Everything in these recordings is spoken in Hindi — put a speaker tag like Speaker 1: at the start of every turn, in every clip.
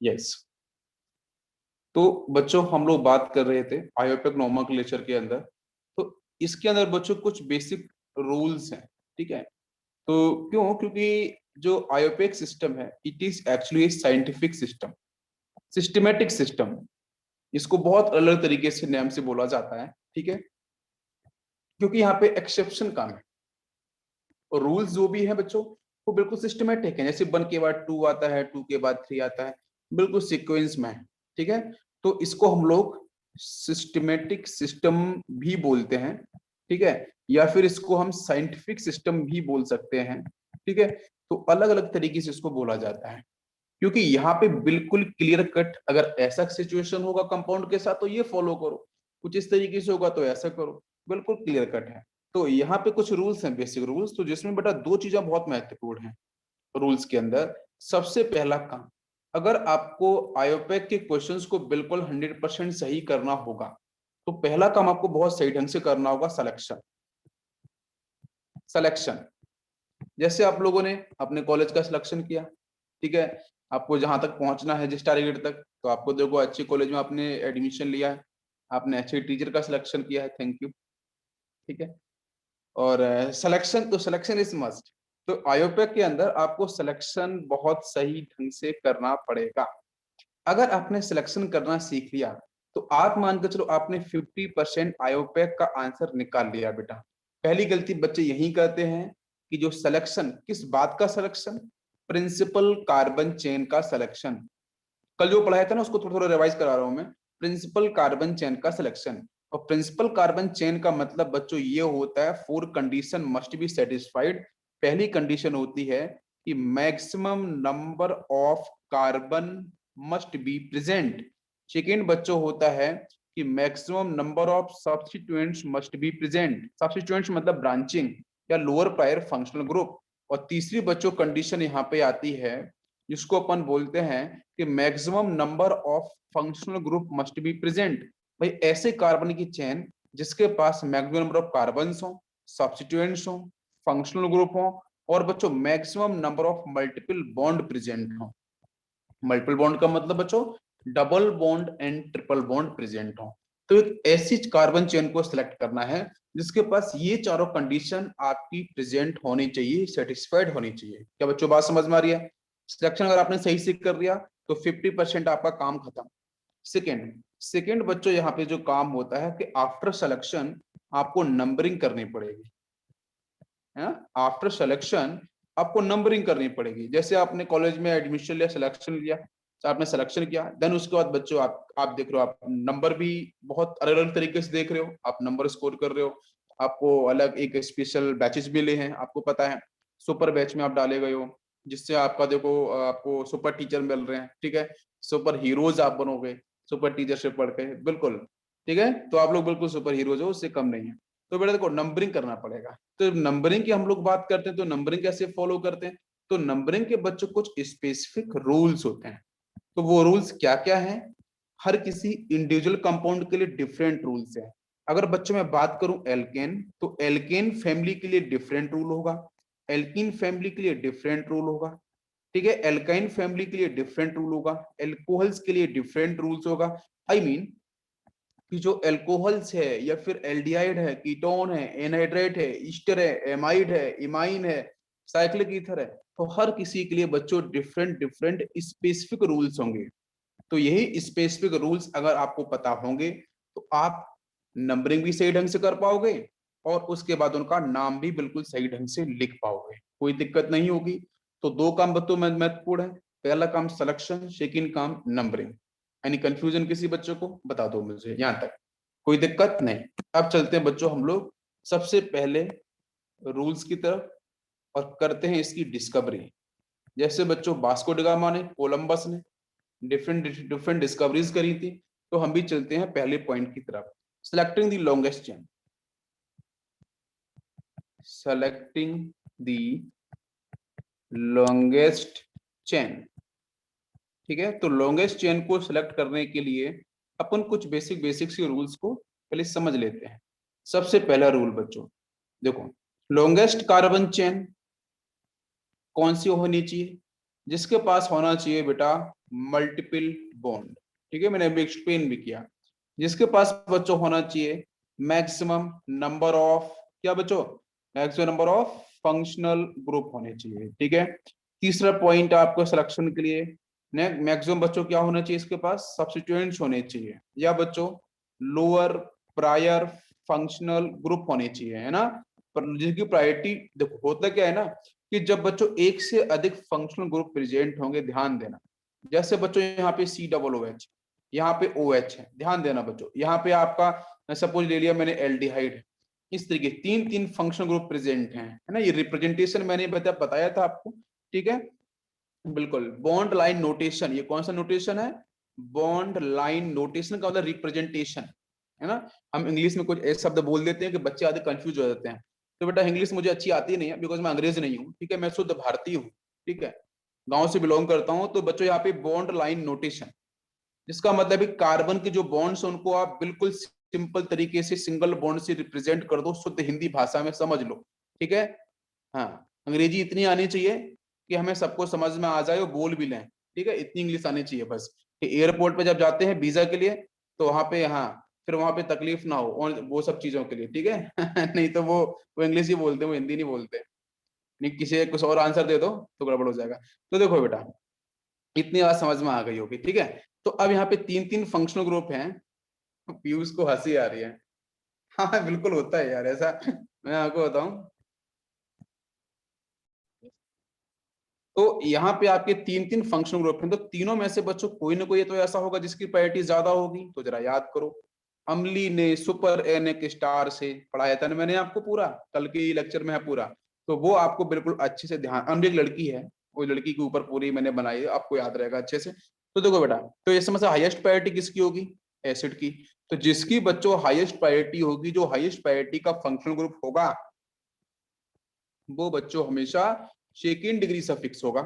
Speaker 1: यस। तो बच्चों हम लोग बात कर रहे थे आयोपिक नोमेनक्लेचर के अंदर। तो इसके अंदर बच्चों कुछ बेसिक रूल्स हैं, ठीक है। तो क्यों? क्योंकि जो आयोपिक सिस्टम है it is actually scientific system, systematic system. इसको बहुत अलग तरीके से नाम से बोला जाता है, ठीक है, क्योंकि यहाँ पे एक्सेप्शन काम है और रूल्स जो भी है बच्चों वो बिल्कुल सिस्टमेटिक है। जैसे 1 के बाद 2 आता है, 2 के बाद 3 आता है, बिल्कुल सीक्वेंस में है, ठीक है। तो इसको हम लोग सिस्टमेटिक सिस्टम भी बोलते हैं, ठीक है, या फिर इसको हम साइंटिफिक सिस्टम भी बोल सकते हैं, ठीक है। तो अलग अलग तरीके से इसको बोला जाता है, क्योंकि यहाँ पे बिल्कुल क्लियर कट अगर ऐसा सिचुएशन होगा कंपाउंड के साथ तो ये फॉलो करो, कुछ इस तरीके से होगा तो ऐसा करो, बिल्कुल क्लियर कट है। तो यहाँ पे कुछ रूल्स हैं, बेसिक रूल्स, तो जिसमें बेटा दो चीजें बहुत महत्वपूर्ण हैं रूल्स के अंदर। सबसे पहला काम, अगर आपको आयोपेक के क्वेश्चंस को बिल्कुल 100% सही करना होगा तो पहला काम आपको बहुत सही ढंग से करना होगा, सिलेक्शन। सिलेक्शन जैसे आप लोगों ने अपने कॉलेज का सिलेक्शन किया, ठीक है, आपको जहां तक पहुंचना है जिस टारगेट तक, तो आपको देखो अच्छे कॉलेज में आपने एडमिशन लिया है, आपने अच्छे टीचर का सिलेक्शन किया है, थैंक यू, ठीक है। और सिलेक्शन, तो सिलेक्शन इज मस्ट। तो आयोपेक के अंदर आपको सिलेक्शन बहुत सही ढंग से करना पड़ेगा। अगर आपने सिलेक्शन करना सीख लिया तो आप मान के चलो आपने 50% आयोपेक का आंसर निकाल लिया बेटा। पहली गलती बच्चे यही करते हैं कि जो सिलेक्शन, किस बात का सिलेक्शन, प्रिंसिपल कार्बन चेन का सिलेक्शन, कल जो पढ़ाया था ना उसको थोड़ा थोड़ा रिवाइज करा रहा हूं मैं। प्रिंसिपल कार्बन चेन का सिलेक्शन, और प्रिंसिपल कार्बन चेन का मतलब बच्चों ये होता है 4 कंडीशन मस्ट बी सेटिस्फाइड। पहली कंडीशन होती है कि maximum number of carbon must be present. Second बच्चों होता है कि maximum number of substituents must be present. Substituents मतलब ब्रांचिंग या लोअर प्रायर फंक्शनल ग्रुप। और तीसरी बच्चों कंडीशन यहाँ पे आती है जिसको अपन बोलते हैं कि maximum number of functional group must be present. भाई ऐसे कार्बन की चेन जिसके पास मैक्सिमम नंबर ऑफ कार्बन्स हो, सब्स्टिट्यूएंट्स हो, फंक्शनल ग्रुप हो, और बच्चों maximum number of multiple bond present हो। मल्टीपल बॉन्ड का मतलब बच्चों double bond and triple bond present हो। तो एक ऐसी कार्बन चेन को सिलेक्ट करना है जिसके पास ये चारों कंडीशन आपकी प्रेजेंट होनी चाहिए, सेटिस्फाइड होनी चाहिए। क्या बच्चों बात समझ में आ रही है? सिलेक्शन अगर आपने सही से कर लिया तो 50% आपका काम खत्म। सेकेंड सेकेंड बच्चों यहाँ पे जो काम होता है कि आफ्टर सिलेक्शन आपको नंबरिंग करनी पड़ेगी, है। आफ्टर सिलेक्शन आपको नंबरिंग करनी पड़ेगी। जैसे आपने कॉलेज में एडमिशन लिया, सिलेक्शन लिया, तो आपने सिलेक्शन किया, देन उसके बाद बच्चों आप देख रहे हो, आप नंबर भी बहुत अलग अलग तरीके से देख रहे हो, आप नंबर स्कोर कर रहे हो। आपको अलग एक स्पेशल बैचेस भी ले हैं, आपको पता है सुपर बैच में आप डाले गए हो, जिससे आपका देखो आपको सुपर टीचर मिल रहे हैं, ठीक है, सुपर हीरोज आप बनोगे सुपर टीचर से पढ़ के, बिल्कुल, ठीक है। तो आप लोग बिल्कुल सुपर हीरोज हो, उससे कम नहीं है। तो बेटा देखो नंबरिंग करना पड़ेगा। तो नंबरिंग की हम लोग बात करते हैं तो नंबरिंग कैसे फॉलो करते हैं? तो नंबरिंग के बच्चों कुछ स्पेसिफिक रूल्स होते हैं। तो वो रूल्स क्या क्या हैं? हर किसी इंडिविजुअल कंपाउंड के लिए डिफरेंट रूल्स हैं। अगर बच्चों मैं बात करूं एल्केन, तो एल्केन फैमिली के लिए डिफरेंट रूल होगा, एल्कीन फैमिली के लिए डिफरेंट रूल होगा, ठीक है, एल्काइन फैमिली के लिए डिफरेंट रूल होगा, एल्कोहल्स के लिए डिफरेंट रूल्स होगा। आई मीन कि जो एल्कोहल्स है या फिर एल्डिहाइड है, कीटोन है, एनहाइड्रेट है, ईस्टर है, एमाइड है, इमाइन है, साइक्लिक ईथर है, तो हर किसी के लिए बच्चों डिफरेंट डिफरेंट स्पेसिफिक रूल्स होंगे। तो यही स्पेसिफिक रूल्स अगर आपको पता होंगे तो आप नंबरिंग भी सही ढंग से कर पाओगे और उसके बाद उनका नाम भी बिल्कुल सही ढंग से लिख पाओगे, कोई दिक्कत नहीं होगी। तो दो काम बच्चों में महत्वपूर्ण है, पहला काम सिलेक्शन, सेकंड काम नंबरिंग। यानी कंफ्यूजन किसी बच्चों को बता दो मुझे यहाँ तक, कोई दिक्कत नहीं। अब चलते हैं बच्चों हम लोग सबसे पहले रूल्स की तरफ और करते हैं इसकी डिस्कवरी। जैसे बच्चों वास्को डी गामा ने, कोलंबस ने डिफरेंट डिफरेंट डिस्कवरीज करी थी, तो हम भी चलते हैं पहले पॉइंट की तरफ, selecting the longest chain. Selecting the longest chain, ठीक है। तो लॉन्गेस्ट चेन को सिलेक्ट करने के लिए अपन कुछ बेसिक बेसिक्स के रूल्स को पहले समझ लेते हैं। सबसे पहला रूल बच्चों देखो, लॉन्गेस्ट कार्बन चेन कौन सी होनी चाहिए? जिसके पास होना चाहिए बेटा मल्टीपल बॉन्ड, ठीक है, मैंने अभी एक्सप्लेन भी किया। जिसके पास बच्चों होना चाहिए मैक्सिमम नंबर ऑफ, क्या बच्चों, maximum number of functional group होने चाहिए, ठीक है। तीसरा पॉइंट आपको सिलेक्शन के लिए, मैक्सिमम बच्चों क्या होना चाहिए, इसके पास सब्स्टिट्यूएंट्स होने चाहिए, या बच्चों लोअर प्रायर फंक्शनल ग्रुप होने चाहिए, है ना। पर जिसकी प्रायोरिटी, देखो होता क्या है ना, कि जब बच्चों एक से अधिक फंक्शनल ग्रुप प्रेजेंट होंगे, ध्यान देना, जैसे बच्चों यहाँ पे COOH, यहाँ पे OH है, ध्यान देना बच्चों, यहाँ पे आपका सपोज ले लिया मैंने एल्डिहाइड, इस तरीके तीन तीन फंक्शनल ग्रुप प्रेजेंट हैं, है ना, ये रिप्रेजेंटेशन मैंने बताया था आपको, ठीक है। बिल्कुल, बॉन्ड लाइन नोटेशन, ये कौन सा नोटेशन है, बॉन्ड लाइन नोटेशन का मतलब रिप्रेजेंटेशन, है ना। हम इंग्लिश में कुछ ऐसे शब्द बोल देते हैं कि बच्चे आधे कंफ्यूज हो जाते हैं, तो बेटा इंग्लिश मुझे अच्छी आती नहीं है, बिकॉज मैं अंग्रेज नहीं हूँ, ठीक है, मैं शुद्ध भारतीय हूँ, ठीक है, गांव से बिलोंग करता हूँ। तो बच्चों यहाँ पे बॉन्ड लाइन नोटेशन, जिसका मतलब है कार्बन के जो बॉन्ड्स हैं उनको आप बिल्कुल सिंपल तरीके से सिंगल बॉन्ड से रिप्रेजेंट कर दो, शुद्ध हिंदी भाषा में समझ लो, ठीक है। हाँ, अंग्रेजी इतनी आनी चाहिए कि हमें सबको समझ में आ जाए और बोल भी लें, ठीक है, इतनी इंग्लिश आनी चाहिए बस, कि एयरपोर्ट पे जब जाते हैं वीजा के लिए, तो वहां पे, हाँ, फिर वहां पे तकलीफ ना हो, और वो सब चीजों के लिए, ठीक है। नहीं तो वो इंग्लिश ही बोलते हैं, वो हिंदी नहीं बोलते, नहीं किसी कुछ और आंसर दे दो तो गड़बड़ हो जाएगा। तो देखो बेटा, इतनी बात समझ में आ गई होगी, ठीक है। तो अब यहाँ पे तीन तीन फंक्शनल ग्रुप हैं, पीयूष को हंसी आ रही है। हाँ बिल्कुल होता है यार ऐसा, मैं आपको बताऊं, तो यहाँ पे आपके तीन तीन फंक्शनल ग्रुप हैं, तो तीनों में से बच्चों कोई ना कोई तो ऐसा होगा जिसकी प्रायोरिटी ज्यादा होगी, तो जरा याद करो। अम्ली ने सुपर एनिक स्टार से पढ़ाया था ना मैंने आपको, पूरा कल के लेक्चर में है पूरा, तो वो आपको बिल्कुल अच्छे से ध्यान, अम्ली एक लड़की है, वो लड़की के ऊपर पूरी मैंने बनाई है, आपको याद रहेगा अच्छे से। तो देखो बेटा, तो ये समझ हाईएस्ट प्रायोरिटी किसकी होगी, एसिड की। तो जिसकी बच्चों हाईएस्ट प्रायोरिटी होगी, जो हाईएस्ट प्रायोरिटी का फंक्शनल ग्रुप होगा, वो बच्चों हमेशा सेकेंड डिग्री सफिक्स होगा।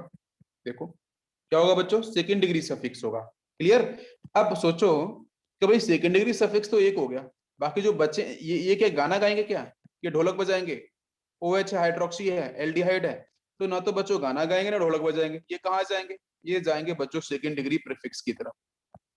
Speaker 1: देखो क्या होगा बच्चों, सेकेंड डिग्री सफिक्स होगा, क्लियर। अब सोचो कि भाई सेकेंड डिग्री सफिक्स तो एक हो गया, बाकी जो बच्चे ये क्या गाना गाएंगे क्या, ये ढोलक बजाएंगे, OH हाइड्रोक्सी है, एल्डिहाइड है, तो ना तो बच्चों गाना गाएंगे ना ढोलक बजाएंगे, ये कहाँ जाएंगे, ये जाएंगे बच्चों सेकेंड डिग्री प्रीफिक्स की तरफ।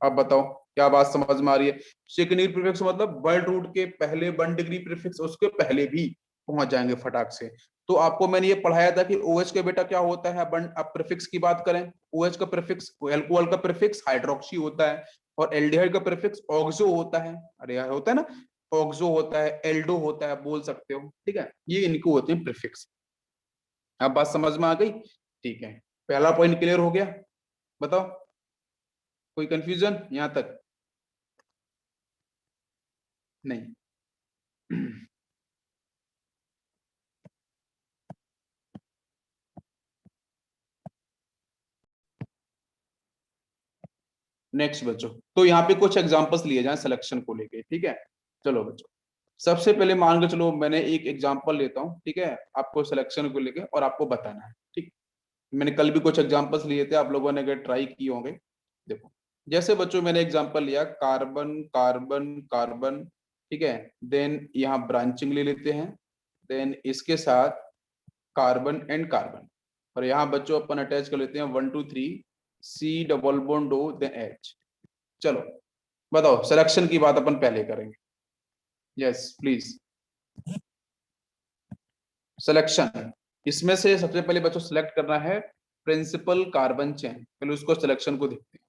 Speaker 1: अब बताओ क्या बात समझ में आ रही है, सेकेंड डिग्री प्रीफिक्स मतलब वर्ड रूट के पहले 1 डिग्री प्रीफिक्स, उसके पहले भी पहुंच जाएंगे फटाक से। तो आपको मैंने ये पढ़ाया था कि OH का बेटा क्या होता है, अब प्रीफिक्स की बात करें, OH का प्रीफिक्स, अल्कोहल का प्रीफिक्स हाइड्रोक्सी होता है, और एल्डिहाइड का प्रीफिक्स ऑक्सो होता है, अरे यार होता है ना, ऑक्सो होता है, एल्डो होता है, बोल सकते हो, ठीक है, ये इनको होते हैं प्रीफिक्स। अब बात समझ में आ गई, ठीक है, पहला पॉइंट क्लियर हो गया, बताओ कोई कंफ्यूजन यहां तक, नहीं। नेक्स्ट बच्चों, तो यहाँ पे कुछ एग्जांपल्स लिए जाएं सिलेक्शन को लेके, ठीक है। चलो बच्चों, सबसे पहले मान के चलो मैंने एक एग्जांपल लेता हूँ, ठीक है, आपको सिलेक्शन को लेके और आपको बताना है, ठीक। मैंने कल भी कुछ एग्जांपल्स लिए थे, आप लोगों ने अगर ट्राई किए होंगे, देखो जैसे बच्चों मैंने एग्जांपल लिया कार्बन कार्बन कार्बन, ठीक है, देन यहाँ ब्रांचिंग ले लेते हैं, देन इसके साथ कार्बन एंड कार्बन, और यहाँ बच्चों अपन अटैच कर लेते हैं 1 2 3 C double bond O then H। चलो बताओ, सिलेक्शन की बात अपन पहले करेंगे, यस प्लीज। सिलेक्शन, इसमें से सबसे पहले बच्चों सिलेक्ट करना है प्रिंसिपल कार्बन चेन, पहले उसको सिलेक्शन को देखते हैं,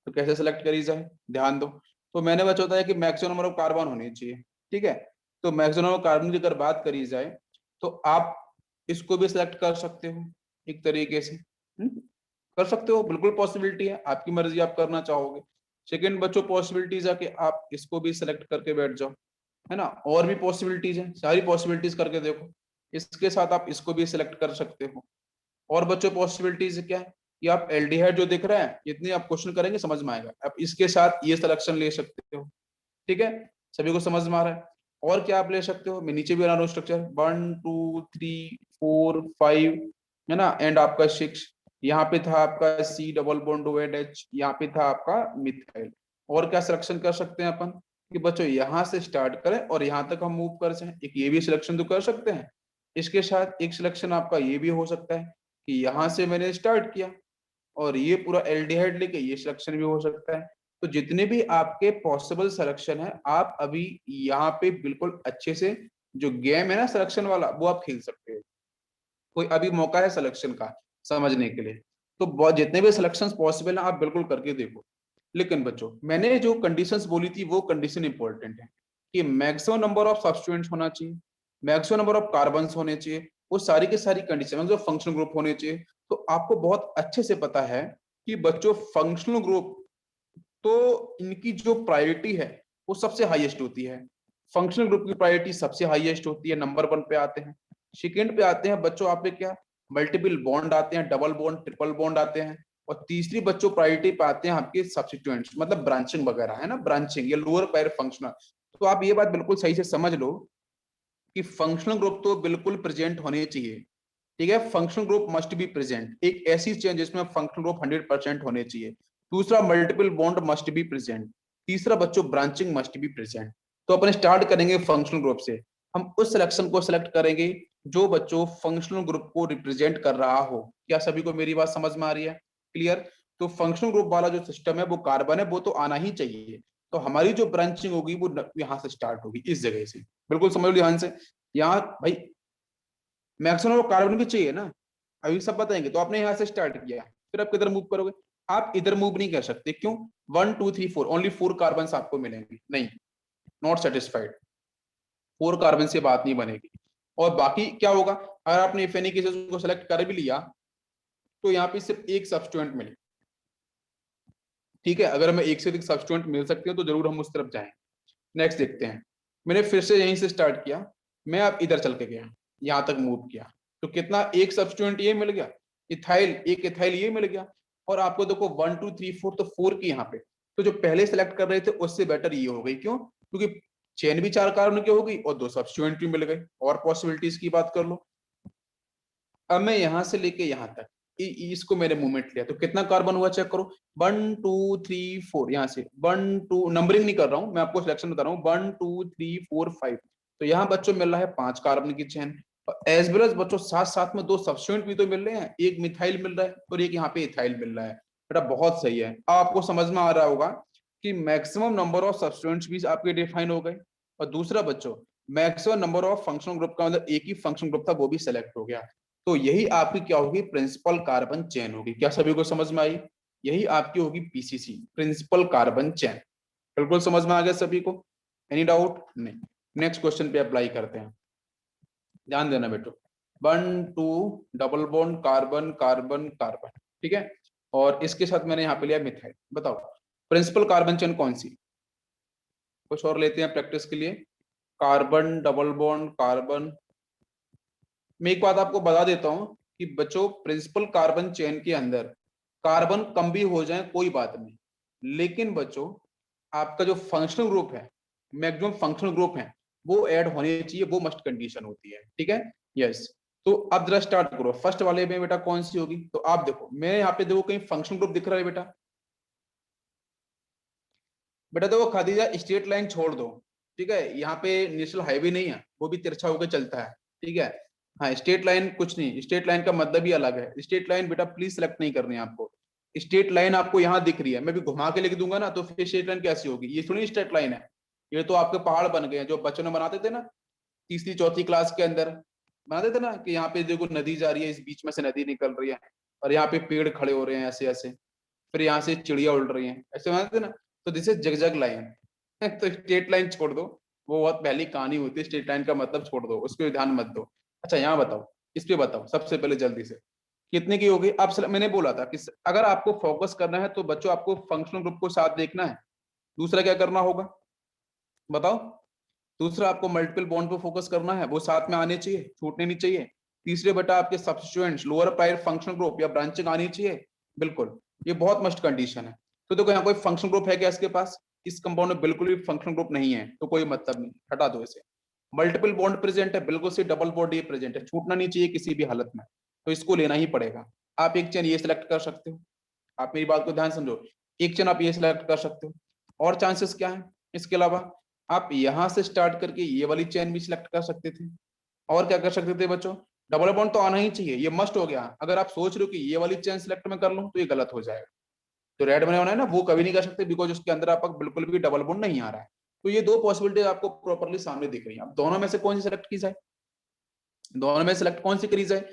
Speaker 1: तो कैसे सिलेक्ट करी जाए, ध्यान दो। तो मैंने बच्चों बताया कि मैक्सिमम नंबर ऑफ कार्बन होनी चाहिए, ठीक है। तो मैक्सिमम नंबर ऑफ कार्बन की अगर बात करी जाए, तो आप इसको भी सिलेक्ट कर सकते हो एक तरीके से, कर सकते हो, बिल्कुल पॉसिबिलिटी है, आपकी मर्जी, आप करना चाहोगे। सेकेंड बच्चों पॉसिबिलिटीज है कि आप इसको भी सिलेक्ट करके बैठ जाओ, है ना, और भी पॉसिबिलिटीज है, सारी पॉसिबिलिटीज करके देखो, इसके साथ आप इसको भी सिलेक्ट कर सकते हो। और बच्चों पॉसिबिलिटीज क्या है कि आप एल्डिहाइड जो दिख रहा है, इतनी आप क्वेश्चन करेंगे समझ में आएगा, आप इसके साथ ये सिलेक्शन ले सकते हो, ठीक है, सभी को समझ में आ रहा है। और क्या आप ले सकते हो, मैं नीचे भी बना रहा हूँ स्ट्रक्चर, 1 2 3 4 5, है ना, एंड आपका 6, यहाँ पे था आपका C डबल बॉन्ड OH, यहाँ पे था आपका मिथाइल। और क्या सिलेक्शन कर सकते हैं अपन, कि बच्चों यहाँ से स्टार्ट करें और यहाँ तक हम मूव कर जाएं, एक ये भी सिलेक्शन तो कर सकते हैं। इसके साथ एक सिलेक्शन आपका ये भी हो सकता है कि यहाँ से मैंने स्टार्ट किया, और ये पूरा एल्डिहाइड लेके ये सिलेक्शन भी हो सकता है। तो जितने भी आपके पॉसिबल सिलेक्शन है, आप अभी यहाँ पे बिल्कुल अच्छे से जो गेम है ना सिलेक्शन वाला, वो आप खेल सकते हो। कोई अभी मौका है सिलेक्शन का समझने के लिए, तो बहुत जितने भी सिलेक्शंस पॉसिबल है आप बिल्कुल करके देखो। लेकिन बच्चों, मैंने जो कंडीशंस बोली थी वो कंडीशन इंपॉर्टेंट है कि मैक्सिमम नंबर ऑफ सब्स्टिट्यूएंट्स होना चाहिए, मैक्सिमम नंबर ऑफ कार्बन्स होने चाहिए, वो सारी की सारी कंडीशन जो फंक्शनल ग्रुप होने चाहिए। तो आपको बहुत अच्छे से पता है कि बच्चों फंक्शनल ग्रुप तो इनकी जो प्रायोरिटी है वो सबसे हाईएस्ट होती है। फंक्शनल ग्रुप की प्रायोरिटी सबसे हाईएस्ट होती है, नंबर 1 पे आते हैं। सेकंड पे आते हैं बच्चों आप पे क्या, मल्टीपल बॉन्ड आते हैं, डबल बॉन्ड, ट्रिपल बॉन्ड आते हैं। और तीसरी बच्चों प्रायोरिटी पे आते हैं आपके सब्स्टिट्यूएंट्स, मतलब ब्रांचिंग वगैरह है ना, ब्रांचिंग या लोअर पैर फंक्शनल। तो आप ये बात बिल्कुल सही से समझ लो कि फंक्शनल ग्रुप तो बिल्कुल प्रेजेंट होने चाहिए। ठीक है, functional group must be present, एक ऐसी चेंज जिसमें फंक्शनल ग्रुप 100% होने चाहिए। दूसरा, multiple bond must be present. तीसरा बच्चों, ब्रांचिंग मस्ट बी प्रेजेंट। तो अपन स्टार्ट करेंगे फंक्शनल ग्रुप से। हम उस सिलेक्शन को सिलेक्ट करेंगे जो बच्चों फंक्शनल ग्रुप को रिप्रेजेंट कर रहा हो। क्या सभी को मेरी बात समझ में आ रही है? क्लियर? तो फंक्शनल ग्रुप वाला जो सिस्टम है वो कार्बन है, वो तो आना ही चाहिए। तो हमारी जो ब्रांचिंग होगी वो यहाँ से स्टार्ट होगी, इस जगह से। बिल्कुल समझ लो ध्यान से। यहाँ भाई मैक्सिमम कार्बन भी चाहिए ना, अभी सब बताएंगे। तो आपने यहाँ से स्टार्ट किया, फिर आप किधर मूव करोगे? आप इधर मूव नहीं कर सकते, क्यों? 1 2 3 4 ओनली 4 कार्बन आपको मिलेंगे, नहीं, नॉट सेटिस्फाइड, 4 कार्बन से बात नहीं बनेगी। और बाकी क्या होगा, अगर आपने इफ एनी केसेस को सेलेक्ट कर भी लिया तो यहाँ पे सिर्फ एक सब्स्टिट्यूएंट मिले। ठीक है, अगर हमें एक से अधिक सब्स्टिट्यूएंट मिल सकते हैं तो जरूर हम उस तरफ जाएं। नेक्स्ट देखते हैं। मैंने फिर से यहीं से स्टार्ट किया, मैं अब इधर चल के गया, यहां तक मूव किया, तो कितना, एक सब्स्टिट्यूएंट ये मिल गया, इथाइल, एक इथाइल ये मिल गया। और आपको देखो 1 2 3 4, तो 4 की यहाँ पे, तो जो पहले सेलेक्ट कर रहे थे उससे बेटर ये हो गई। क्यों? क्योंकि चेन भी 4 कार्बन की हो गई और 2 सब्स्टिट्यूएंट भी मिल गए। और पॉसिबिलिटीज की बात कर लो, अब मैं यहां से लेके यहां तक इसको मैंने मूवमेंट लिया, तो कितना कार्बन हुआ चेक करो। 1 2 3 4, यहां से 1 2, नंबरिंग नहीं कर रहा हूं मैं, आपको सिलेक्शन बता रहा हूँ। 1 2 3 4 5, तो यहाँ बच्चों मिल रहा है 5 कार्बन की चेन। एज वेल एज बच्चों साथ साथ में 2 सब्स्टिट्यूएंट भी तो मिल रहे हैं, एक मिथाइल मिल रहा है और एक यहाँ पे इथाइल मिल रहा है। बेटा बहुत सही है, अब आपको समझ में आ रहा होगा कि मैक्सिमम नंबर ऑफ सब्स्टिट्यूएंट्स भी आपके डिफाइन हो गए। और दूसरा बच्चों, maximum number of functional group का मतलब एक ही फंक्शनल ग्रुप था वो भी सेलेक्ट हो गया। तो यही आपकी क्या होगी, प्रिंसिपल कार्बन चेन होगी। क्या सभी को समझ में आई? यही आपकी होगी पीसीसी, प्रिंसिपल कार्बन चेन। बिल्कुल समझ में आ गया सभी को? Any doubt? नहीं। नेक्स्ट क्वेश्चन पे अप्लाई करते हैं, ध्यान देना बेटो। 1 2 double bond carbon carbon carbon, ठीक है। और इसके साथ मैंने यहाँ पे लिया मिथाइल। बताओ प्रिंसिपल कार्बन चेन कौन सी? कुछ और लेते हैं प्रैक्टिस के लिए। Carbon double bond carbon. मैं एक बात आपको बता देता हूं कि बच्चों प्रिंसिपल कार्बन चेन के अंदर कार्बन कम भी हो जाए कोई बात नहीं, लेकिन बच्चों आपका जो फंक्शनल ग्रुप है, मैक्सिमम फंक्शनल ग्रुप है, वो ऐड होने चाहिए, वो मस्ट कंडीशन होती है। ठीक है, यस। तो अब जरा स्टार्ट करो, फर्स्ट वाले में बेटा कौन सी होगी? तो आप देखो, मैं यहाँ पे देखो कहीं फंक्शनल ग्रुप दिख रहा है बेटा? बेटा देखो खादीजा, स्ट्रेट लाइन छोड़ दो। ठीक है, यहाँ पे नेशनल हाईवे नहीं है, वो भी तिरछा होकर चलता है। ठीक है, हाँ स्ट्रेट लाइन कुछ नहीं, स्ट्रेट लाइन का मतलब ही अलग है। स्ट्रेट लाइन बेटा प्लीज सेलेक्ट नहीं करनी है आपको। स्ट्रेट लाइन आपको यहाँ दिख रही है, मैं भी घुमा के लिख दूंगा ना तो फिर स्ट्रेट लाइन कैसी होगी? ये थोड़ी स्ट्रेट लाइन है, ये तो आपके पहाड़ बन गए हैं जो बच्चों ने बनाते थे ना तीसरी चौथी क्लास के अंदर। बनाते थे ना कि यहाँ पे देखो नदी जा रही है, इस बीच में से नदी निकल रही है और यहाँ पे पेड़ खड़े हो रहे हैं ऐसे ऐसे, फिर यहाँ से चिड़िया उड़ रही हैं, ऐसे बनाते थे ना। तो दिस इज जगजग लाइन। तो स्ट्रेट लाइन छोड़ दो, वो बहुत पहली कहानी होती है, स्ट्रेट लाइन का मतलब छोड़ दो, उस पर ध्यान मत दो। अच्छा यहाँ बताओ, इस पे बताओ सबसे पहले जल्दी से, कितने की होगी? अब मैंने बोला था कि अगर आपको फोकस करना है तो बच्चों आपको फंक्शनल ग्रुप को साथ देखना है। दूसरा क्या करना होगा बताओ? दूसरा आपको मल्टीपल बॉन्ड पे फोकस करना है, वो साथ में आने चाहिए, छूटने नहीं चाहिए। तीसरे बेटा आपके substituents lower prior functional group या ब्रांचिंग आनी चाहिए, बिल्कुल, ये बहुत मस्ट कंडीशन है। तो देखो यहाँ कोई फंक्शनल ग्रुप है क्या इसके पास? इस कंपाउंड में बिल्कुल भी फंक्शनल ग्रुप नहीं है, तो कोई मतलब नहीं, हटा दो इसे। मल्टीपल बॉन्ड प्रेजेंट है, बिल्कुल से डबल बॉन्ड ये प्रेजेंट है, छूटना नहीं चाहिए किसी भी हालत में, तो इसको लेना ही पड़ेगा। आप एक चेन ये सिलेक्ट कर सकते हो, आप मेरी बात को ध्यान समझो, एक चेन आप ये सिलेक्ट कर सकते हो। और चांसेस क्या है इसके अलावा? आप यहां से स्टार्ट करके ये वाली चेन भी सिलेक्ट कर सकते थे। और क्या कर सकते थे बच्चों? डबल बॉन्ड तो आना ही चाहिए, ये मस्ट हो गया। अगर आप सोच रहे हो कि ये वाली चेन सिलेक्ट में कर लूं तो ये गलत हो जाएगा। तो रेड बने होना है ना, वो कभी नहीं कर सकते, बिकॉज उसके अंदर आपका बिल्कुल भी डबल बॉन्ड नहीं आ रहा है। तो ये दो पॉसिबिलिटी आपको प्रॉपरली सामने दिख रही है। अब दोनों में से कौन सी सिलेक्ट की जाए, दोनों में सेलेक्ट कौन सी करी जाए?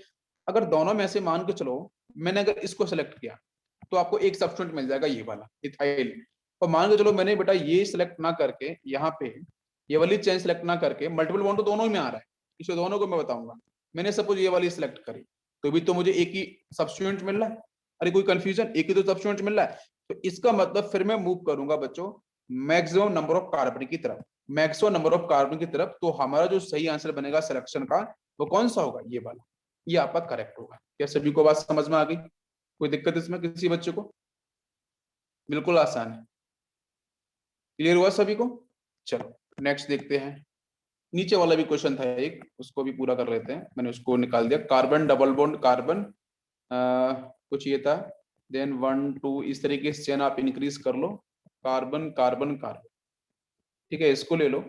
Speaker 1: अगर दोनों में से मान के चलो मैंने अगर इसको सेलेक्ट किया तो आपको एक सब्स्टिट्यूएंट मिल जाएगा, ये वाला इथाइल। और मान के चलो मैंने बेटा ये सिलेक्ट ना करके यहाँ पे ये वाली चेन सेलेक्ट ना करके, मल्टीपल बॉन्ड तो दोनों ही में आ रहा है, इसे दोनों को मैं बताऊंगा, मैंने सपोज ये वाली सिलेक्ट करी तो भी तो मुझे एक ही सब्स्टिट्यूएंट मिल रहा है। अरे कोई कंफ्यूजन, एक ही तो सब्स्टिट्यूएंट मिल रहा है। तो इसका मतलब फिर मैं मूव करूंगा बच्चों मैक्सिमम नंबर ऑफ कार्बन की तरफ, मैक्सिमम नंबर ऑफ कार्बन की तरफ। तो हमारा जो सही आंसर बनेगा सिलेक्शन का वो कौन सा होगा, ये वाला, ये आपका करेक्ट होगा। क्या सभी को बात समझ में आ गई? कोई दिक्कत इसमें किसी बच्चे को? बिल्कुल आसान है, क्लियर हुआ सभी को? चलो नेक्स्ट देखते हैं। नीचे वाला भी क्वेश्चन था एक, उसको भी पूरा कर लेते हैं, मैंने उसको निकाल दिया। कार्बन डबल बॉन्ड कार्बन कुछ ये था, देन 1 2 इस तरीके से चेन आप इंक्रीज कर लो, कार्बन कार्बन कार्बन, ठीक है इसको ले लो।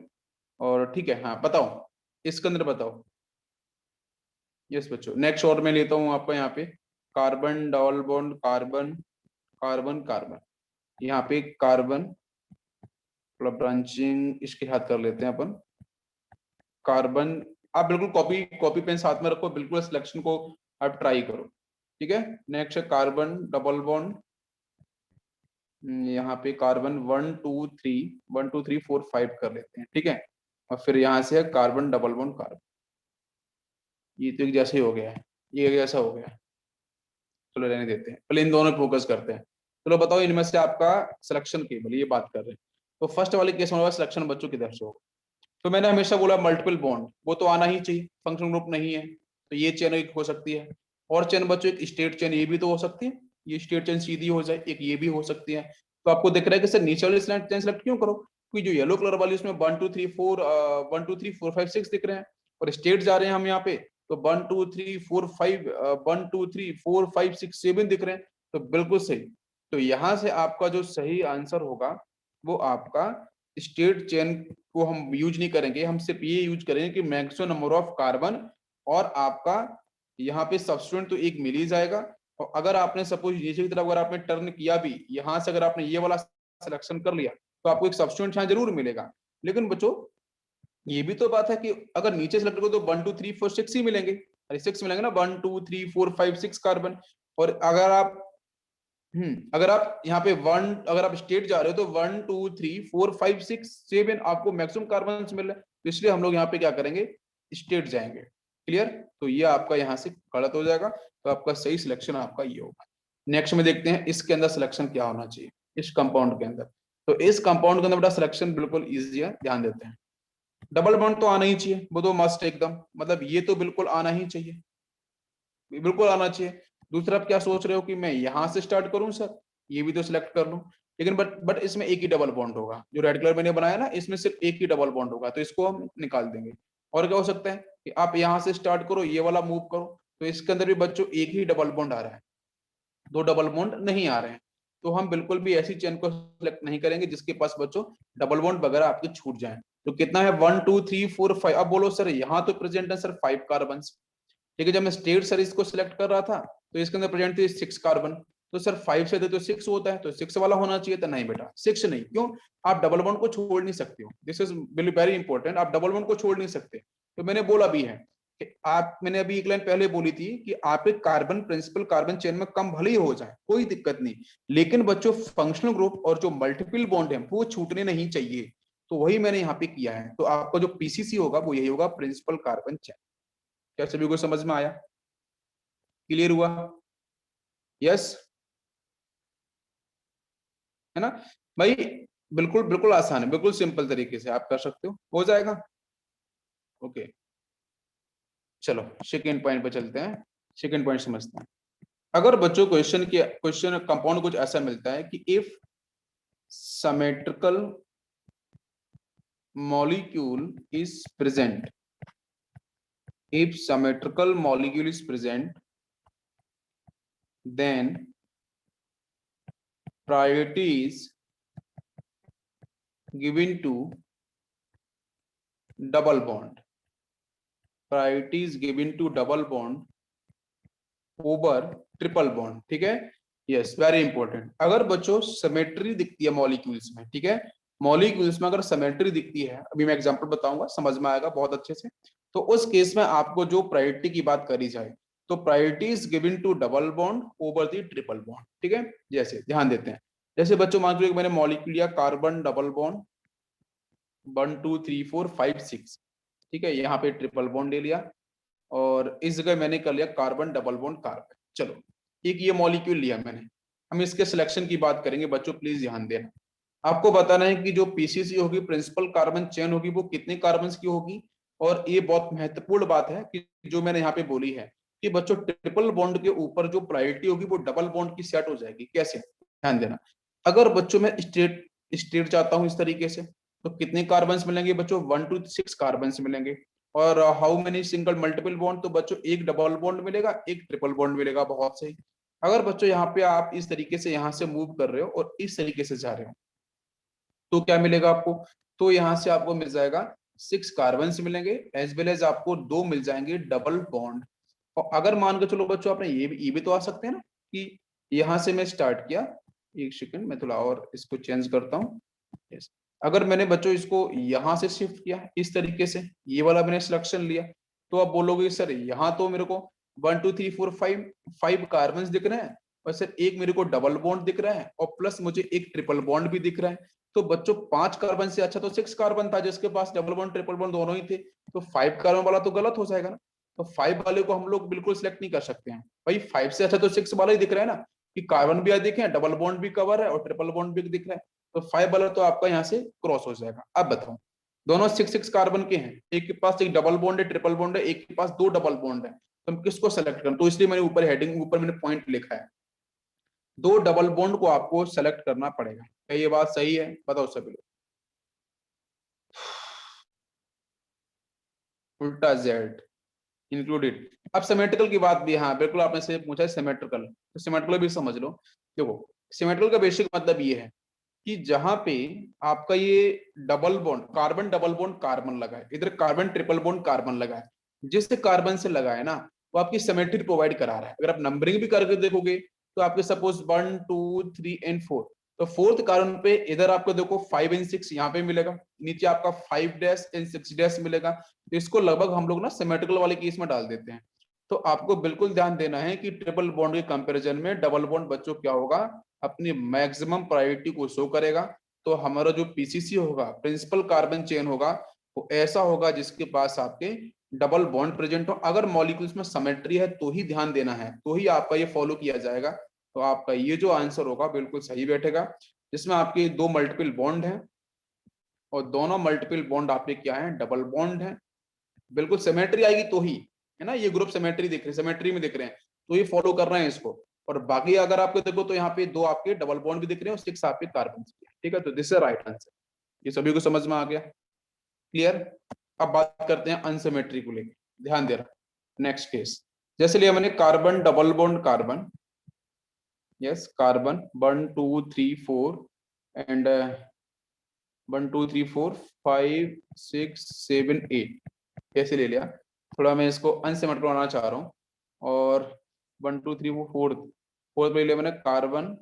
Speaker 1: और ठीक है, हाँ बताओ इसके अंदर बताओ। यस बच्चों, नेक्स्ट और मैं लेता हूँ आपका यहाँ पे carbon double bond carbon carbon carbon, यहाँ पे कार्बन मतलब ब्रांचिंग इसके साथ कर लेते हैं अपन कार्बन। आप बिल्कुल कॉपी कॉपी पेन साथ में रखो, बिल्कुल सिलेक्शन को आप ट्राई करो, ठीक है। नेक्स्ट है कार्बन डबल बॉन्ड, यहाँ पे कार्बन 1 2 3 1 2 3 4 5 कर लेते हैं, ठीक है। और फिर यहाँ से है कार्बन डबल बॉन्ड कार्बन, ये तो एक जैसे ही हो गया है, ये एक जैसा हो गया है। चलो रहने देते हैं, पहले इन दोनों फोकस करते हैं। चलो बताओ इनमें से आपका सिलेक्शन केवल ये बात कर रहे हैं। तो फर्स्ट वाले केस में सिलेक्शन बच्चों किधर से होगा? तो मैंने हमेशा बोला मल्टीपल बॉन्ड वो तो आना ही चाहिए, फंक्शन ग्रुप नहीं है तो ये चेन एक हो सकती है। और चेन बच्चों एक स्टेट चेन ये भी तो हो सकती है, ये स्टेट चेन सीधी हो जाए, एक ये भी हो सकती है। तो आपको दिख रहा है कि सर नीचे वाली चेन सेलेक्ट क्यों करो, क्योंकि जो येलो कलर वाली उसमें 1 2 3 4 1 2 3 4 5 6 दिख रहे हैं, और स्टेट जा रहे हैं हम यहाँ पे तो 1 2 3 4 5 1 2 3 4 5 6 7 दिख रहे हैं। तो बिल्कुल सही। तो यहाँ से आपका जो सही आंसर होगा वो आपका स्टेट चेन को हम यूज नहीं करेंगे, हम सिर्फ ये यूज करेंगे कि मैक्सिमम नंबर ऑफ कार्बन, और आपका यहाँ पे सब्स्टिट्यूएंट तो एक मिल ही जाएगा। और अगर आपने सपोज नीचे की तरफ अगर आपने टर्न किया भी, यहाँ से अगर आपने ये वाला सिलेक्शन कर लिया तो आपको एक सब्स्टिट्यूएंट यहाँ जरूर मिलेगा। लेकिन बच्चों ये भी तो बात है कि अगर नीचे सेलेक्ट करो तो 1 2 3 4 6 ही मिलेंगे, अरे 6 मिलेंगे ना, 1 2 3 4 5 6 कार्बन। और अगर आप यहाँ पे वन, अगर आप स्टेट जा रहे हो तो 1 2 3 4 5 6 7 आपको मैक्सिमम कार्बन मिल रहा है, तो इसलिए हम लोग यहाँ पे क्या करेंगे, स्टेट जाएंगे। क्लियर? तो ये आपका यहाँ से गलत हो जाएगा, तो आपका सही सिलेक्शन आपका ये होगा। नेक्स्ट में देखते हैं इसके अंदर सिलेक्शन क्या होना चाहिए इस कंपाउंड के अंदर। तो इस कंपाउंड के अंदर बेटा सिलेक्शन बिल्कुल ईजी है, ध्यान देते हैं। डबल बॉन्ड तो आना ही चाहिए, वो तो मस्ट एकदम, मतलब ये तो बिल्कुल आना ही चाहिए, बिल्कुल आना चाहिए। दूसरा आप क्या सोच रहे हो कि मैं यहां से स्टार्ट करूं सर, ये भी तो सिलेक्ट कर लूं, लेकिन बट इसमें एक ही डबल बॉन्ड होगा, जो रेड कलर मैंने बनाया ना इसमें सिर्फ एक ही डबल बॉन्ड होगा, तो इसको हम निकाल देंगे। और क्या हो सकता है कि आप यहां से स्टार्ट करो, ये वाला मूव करो, तो इसके अंदर भी बच्चों एक ही डबल बॉन्ड आ रहा है, दो डबल बॉन्ड नहीं आ रहे हैं। तो हम बिल्कुल भी ऐसी चेन को सिलेक्ट नहीं करेंगे जिसके पास बच्चों डबल बॉन्ड वगैरह आपके छूट जाए। तो कितना है 1 2 3 4 5, अब बोलो सर यहाँ तो प्रेजेंट है सर 5 कार्बन, ठीक है। जब मैं स्टेट सीरीज को सिलेक्ट कर रहा था तो इसके अंदर प्रेजेंट थी 6 कार्बन, तो सर 5 से तो 6 होता है, तो 6 वाला होना चाहिए था। नहीं बेटा 6 नहीं, क्यों? आप डबल बॉन्ड को छोड़ नहीं सकते हो, दिस इज वेरी इंपॉर्टेंट, आप डबल बॉन्ड को छोड़ नहीं सकते। तो मैंने बोला भी है कि आप, मैंने अभी एक लाइन पहले बोली थी कि आप एक कार्बन प्रिंसिपल कार्बन चेन में कम भले ही हो जाए कोई दिक्कत नहीं, लेकिन बच्चों फंक्शनल ग्रुप और जो मल्टीपल बॉन्ड है वो छूटने नहीं चाहिए। तो वही मैंने यहाँ पे किया है, तो आपका जो पीसीसी होगा वो यही होगा, प्रिंसिपल कार्बन चेन। क्या सभी को समझ में आया, क्लियर हुआ? यस, है ना भाई? बिल्कुल बिल्कुल आसान है, बिल्कुल सिंपल तरीके से आप कर सकते हो जाएगा। ओके चलो सेकेंड पॉइंट पे चलते हैं, सेकेंड पॉइंट समझते हैं। अगर बच्चों क्वेश्चन कंपाउंड कुछ ऐसा मिलता है कि if symmetrical molecule is present, if symmetrical molecule is present then priority is given to double bond, priority is given to double bond over triple bond, ठीक है। Yes, very important. अगर बच्चों सिमेट्री दिखती है मॉलिक्यूल्स में, ठीक है, मॉलिक्यूल्स में अगर सिमेट्री दिखती है, अभी मैं एग्जांपल बताऊंगा, समझ में आएगा बहुत अच्छे से। तो उस केस में आपको जो प्रायोरिटी की बात करी जाए, तो priority is given to double bond over the triple bond, ठीक है। जैसे ध्यान देते हैं, जैसे बच्चों मान लीजिए मैंने मॉलिक्यूल लिया कार्बन डबल बॉन्ड 1 2 3 4 5 6, ठीक है, यहाँ पे ट्रिपल बॉन्ड ले लिया, और इस जगह मैंने कर लिया कार्बन डबल बॉन्ड कार्बन। चलो, एक ये मॉलिक्यूल लिया मैंने, हम इसके सिलेक्शन की बात करेंगे बच्चों, प्लीज ध्यान देना। आपको बताना है कि जो पीसीसी होगी, प्रिंसिपल कार्बन चेन होगी, वो कितने कार्बन की होगी। और ये बहुत महत्वपूर्ण बात है कि जो मैंने यहाँ पे बोली है कि बच्चों ट्रिपल बॉन्ड के ऊपर जो प्रायोरिटी होगी वो डबल बॉन्ड की सेट हो जाएगी। कैसे, ध्यान देना। अगर बच्चों मैं स्टेट स्टेट चाहता हूँ इस तरीके से, तो कितने कार्बन मिलेंगे बच्चों, 1 to 6 कार्बन मिलेंगे। और how many single multiple bond, तो बच्चों एक डबल बॉन्ड मिलेगा, एक ट्रिपल बॉन्ड मिलेगा। बहुत सही। अगर बच्चों यहाँ पे आप इस तरीके से यहाँ से मूव कर रहे हो और इस तरीके से जा रहे हो, तो क्या मिलेगा आपको, तो यहाँ से आपको मिल जाएगा 6 कार्बन मिलेंगे, एज वेल एज आपको 2 मिल जाएंगे डबल बॉन्ड। और अगर मान के चलो बच्चों, आपने ये भी तो आ सकते हैं ना कि यहाँ से मैं स्टार्ट किया, एक सेकंड मैं थोड़ा और इसको चेंज करता हूँ। yes. अगर मैंने बच्चों इसको यहाँ से शिफ्ट किया इस तरीके से, ये वाला मैंने सिलेक्शन लिया, तो आप बोलोगे सर यहाँ तो मेरे को 1 2 3 4 5 कार्बन दिख रहे हैं, और सर एक मेरे को डबल बॉन्ड दिख रहा है, और प्लस मुझे एक ट्रिपल बॉन्ड भी दिख रहा है। तो बच्चों 5 कार्बन से अच्छा तो 6 कार्बन था जिसके पास डबल बॉन्ड ट्रिपल बॉन्ड दोनों ही थे, तो 5 कार्बन वाला तो गलत हो जाएगा ना। तो 5 वाले को हम लोग बिल्कुल सिलेक्ट नहीं कर सकते हैं भाई, 5 से अच्छा तो 6 वाला ही दिख रहा है ना, कि कार्बन भी दिखे, डबल बॉन्ड भी कवर है और ट्रिपल बॉन्ड भी दिख रहा है। तो 5 वाला तो आपका यहाँ से क्रॉस हो जाएगा। अब बताओ, दोनों 6 कार्बन के हैं, एक के पास एक डबल बॉन्ड है, ट्रिपल बॉन्ड है, एक के पास 2 डबल बॉन्ड है, तो हम किसको सेलेक्ट करें। तो इसलिए मैंने ऊपर हेडिंग ऊपर मैंने पॉइंट लिखा है, 2 डबल बॉन्ड को आपको सेलेक्ट करना पड़ेगा। क्या ये बात सही है, बताओ सभी लोग। उल्टा जेड इंक्लूडेड। अब सिमेट्रिकल की बात भी, हाँ बिल्कुल आपने से पूछा है सिमेट्रिकल, तो सिमेट्रिकल भी समझ लो। देखो, सिमेट्रिकल का बेसिक मतलब ये है कि जहां पे आपका ये डबल बॉन्ड कार्बन लगा है, इधर कार्बन ट्रिपल बॉन्ड कार्बन लगा है, जिस कार्बन से लगा है ना, वो आपकी सिमेट्री प्रोवाइड करा रहा है। अगर आप नंबरिंग भी करके देखोगे, तो आपके सपोज 1 2 3 एंड 4, तो फोर्थ कार्बन पे इधर आपको देखो 5 एंड 6 यहाँ पे मिलेगा, नीचे आपका 5 डैश एंड 6 डैश मिलेगा। तो इसको लगभग हम लोग ना सिमेट्रिकल वाले केस में डाल देते हैं। तो आपको बिल्कुल ध्यान देना है कि ट्रिपल बॉन्ड के कंपैरिजन में डबल बॉन्ड बच्चों क्या होगा, अपनी मैक्सिमम प्रायोरिटी को शो करेगा। तो हमारा जो पीसीसी होगा, प्रिंसिपल कार्बन चेन होगा, वो ऐसा होगा जिसके पास आपके डबल बॉन्ड प्रेजेंट हो। अगर मॉलिक्यूल्स में सिमेट्री है तो ही ध्यान देना है, तो ही आपका ये फॉलो किया जाएगा। तो आपका ये जो आंसर होगा बिल्कुल सही बैठेगा, जिसमें आपके 2 मल्टीपल बॉन्ड हैं, और दोनों मल्टीपल बॉन्ड आपके क्या है, डबल बॉन्ड है। बिल्कुल सिमेट्री आएगी तो ही, है ना, ये ग्रुप सिमेट्री दिख रहे हैं, सिमेट्री में दिख रहे हैं, तो ये फॉलो कर रहे हैं इसको। और बाकी अगर आपको देखो तो यहाँ पे 2 आपके डबल बॉन्ड भी दिख रहे हैं और 6 आपके कार्बन, ठीक है। तो दिस इज राइट आंसर। ये सभी को समझ में आ गया, क्लियर। अब बात करते हैं अनसिमेट्री को लेकर, ध्यान दे रहा। नेक्स्ट केस, जैसे लिया मैंने carbon double bond carbon, yes carbon 1 2 3 4 and 1 2 3 4 5 6 7 8, ऐसे ले लिया। थोड़ा मैं इसको अनसिमेट्रिक बनाना चाह रहा हूँ, और 1 2 3 फोर्थ ले लिया मैंने carbon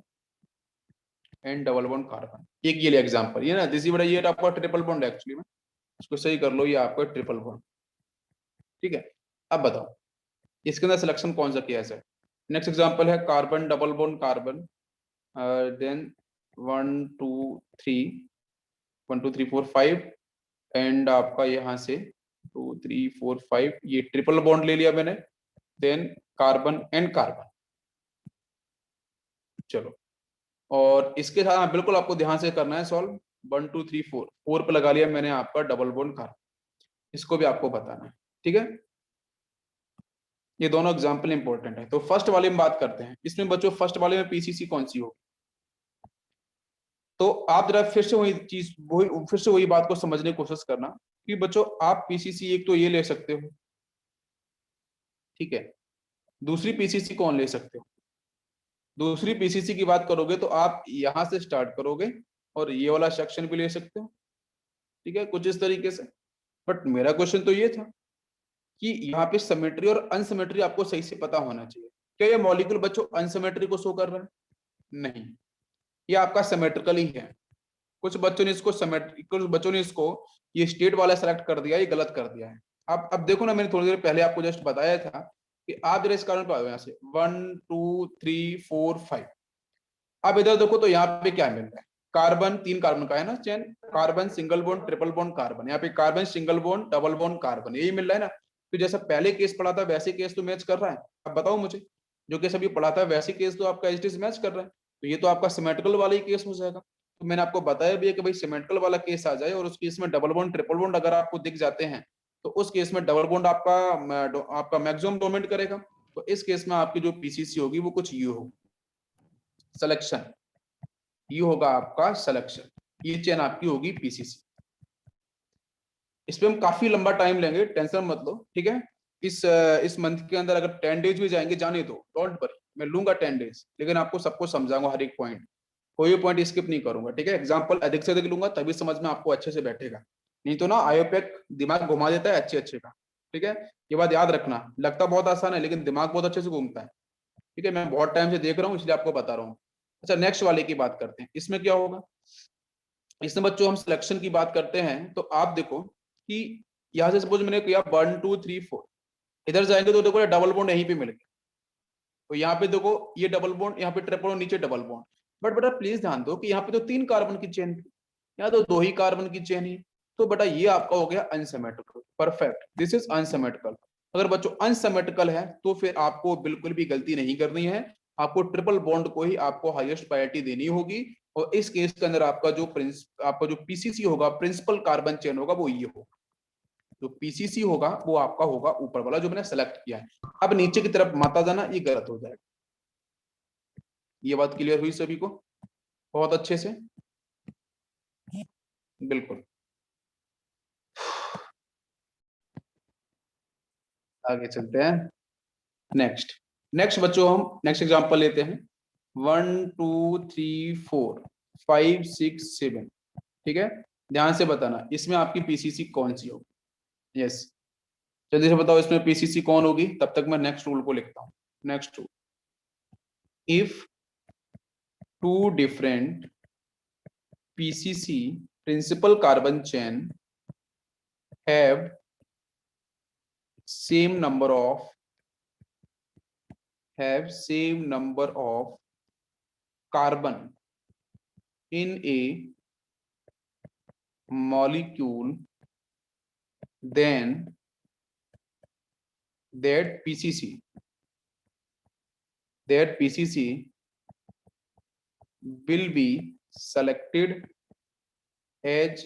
Speaker 1: and double bond carbon. एक ये लिया एग्जांपल, ये ना दिस बड़ा, ये आपका ट्रिपल बॉन्ड है एक्चुअली में, इसको सही कर लो, ये आपका ट्रिपल बॉन्ड, ठीक है। अब बताओ इसके अंदर सिलेक्शन कौन सा किया है। नेक्स्ट एग्जांपल है carbon double bond carbon, then 1 2 3 1 2 3 4 5 and आपका यहाँ से 2 3 4 5, ये ट्रिपल बॉन्ड ले लिया मैंने, देन कार्बन एंड कार्बन। चलो, और इसके साथ हाँ, बिल्कुल आपको ध्यान से करना है सॉल्व। 1 2 3 4 पे लगा लिया मैंने आपका डबल बॉन्ड कार्बन, इसको भी आपको बताना है, ठीक है। ये दोनों एग्जाम्पल इंपॉर्टेंट है। तो फर्स्ट वाले में बात करते हैं, इसमें बच्चों फर्स्ट वाले में पीसीसी कौन सी होगी। तो आप जरा फिर से वही बात को समझने की कोशिश करना कि बच्चों आप पीसीसी एक तो ये ले सकते हो, ठीक है, दूसरी पीसीसी कौन ले सकते हो। दूसरी पीसीसी की बात करोगे तो आप यहां से स्टार्ट करोगे और ये वाला सेक्शन भी ले सकते हो, ठीक है, कुछ इस तरीके से। बट मेरा क्वेश्चन तो ये था कि यहाँ पे सिमेट्री और अनसिमेट्री आपको सही से पता होना चाहिए। क्या ये मॉलिक्यूल बच्चों अनसिमेट्री को शो कर रहा है? नहीं, ये आपका सिमेट्रिकल ही है। कुछ बच्चों ने इसको कुछ बच्चों ने इसको ये स्टेट वाला सेलेक्ट कर दिया, ये गलत कर दिया है। अब देखो ना, मैंने थोड़ी देर पहले आपको जस्ट बताया था कि आप जरा इस कारण पे आओ, यहाँ से 1 2 3 4 5। अब इधर देखो तो यहाँ पे क्या मिल रहा है? कार्बन, 3 कार्बन का है ना chain, carbon single bond triple bond carbon, यहाँ पे carbon single bond double bond carbon, यही मिल रहा है ना। तो जैसा पहले केस पढ़ा था वैसे केस तो मैच कर रहा है। अब बताओ मुझे, जो केस अभी पढ़ा था वैसे केस तो आपका एज मैच कर रहा है, तो ये तो आपका सिमेट्रिकल वाला ही केस हो जाएगा। तो मैंने आपको बताया भी है कि भाई सिमेट्रिकल वाला केस आ जाए और उस केस में डबल बॉन्ड ट्रिपल बॉन्ड अगर आपको दिख जाते हैं, तो उस केस में डबल बॉन्ड आपका मैक्सिमम डोमिनेट करेगा। तो इस केस में आपकी जो पीसीसी होगी वो कुछ यू होगी, सिलेक्शन, ये होगा आपका सिलेक्शन, ये चेन आपकी होगी पीसीसी। इस पे हम काफी लंबा टाइम लेंगे, टेंशन मत लो, ठीक है। इस मंथ के अंदर अगर 10 डेज भी जाएंगे, जाने दो, डोंट वरी, मैं लूंगा 10 डेज, लेकिन आपको सबको समझाऊंगा हर एक पॉइंट, कोई पॉइंट स्किप नहीं करूंगा, ठीक है। एग्जाम्पल अधिक से अधिक लूंगा तभी समझ में आपको अच्छे से बैठेगा, नहीं तो ना आयोपेक दिमाग घुमा देता है अच्छे अच्छे का, ठीक है। ये बात याद रखना, लगता बहुत आसान है लेकिन दिमाग बहुत अच्छे से घूमता है, ठीक है। मैं बहुत टाइम से देख रहा हूँ इसलिए आपको बता रहा हूँ। अच्छा, नेक्स्ट वाले की बात करते हैं, इसमें क्या होगा। इसमें बच्चों हम सिलेक्शन की बात करते हैं, तो आप देखो कि यहाँ से सपोज मैंने किया 1 2 3 4, इधर जाएंगे तो देखो डबल बॉन्ड यहीं पे मिल गया, तो यहाँ पे देखो ये डबल बॉन्ड, यहाँ पे ट्रिपल बॉन्ड, नीचे डबल बॉन्ड। बट बेटा प्लीज ध्यान दो कि यहाँ पे तो 3 कार्बन की चेन थी, यहाँ तो 2 ही कार्बन की चेन ही, तो बेटा ये आपका हो गया unsymmetrical. Perfect, this is unsymmetrical. अगर बच्चों अनसिमेट्रिकल है तो फिर आपको बिल्कुल भी गलती नहीं करनी है, आपको ट्रिपल बॉन्ड को ही आपको हाईएस्ट प्रायोरिटी देनी होगी। और इस केस के अंदर आपका जो पीसीसी होगा, प्रिंसिपल कार्बन चेन होगा, वो ये होगा, जो पीसीसी होगा वो आपका होगा ऊपर वाला जो मैंने सेलेक्ट किया है। अब नीचे की तरफ माता जाना, ये गलत हो जाएगा। ये बात क्लियर हुई सभी को बहुत अच्छे से? बिल्कुल। आगे चलते हैं। नेक्स्ट नेक्स्ट बच्चों हम नेक्स्ट एग्जांपल लेते हैं। 1 2 3 4 5 6 7, ठीक है। ध्यान से बताना इसमें आपकी पीसीसी कौन सी होगी। यस, जल्दी से बताओ इसमें पीसीसी कौन होगी, तब तक मैं नेक्स्ट रूल को लिखता हूँ। Next rule, if two different PCC principal carbon chain have same number of carbon in a molecule, then that PCC will be selected as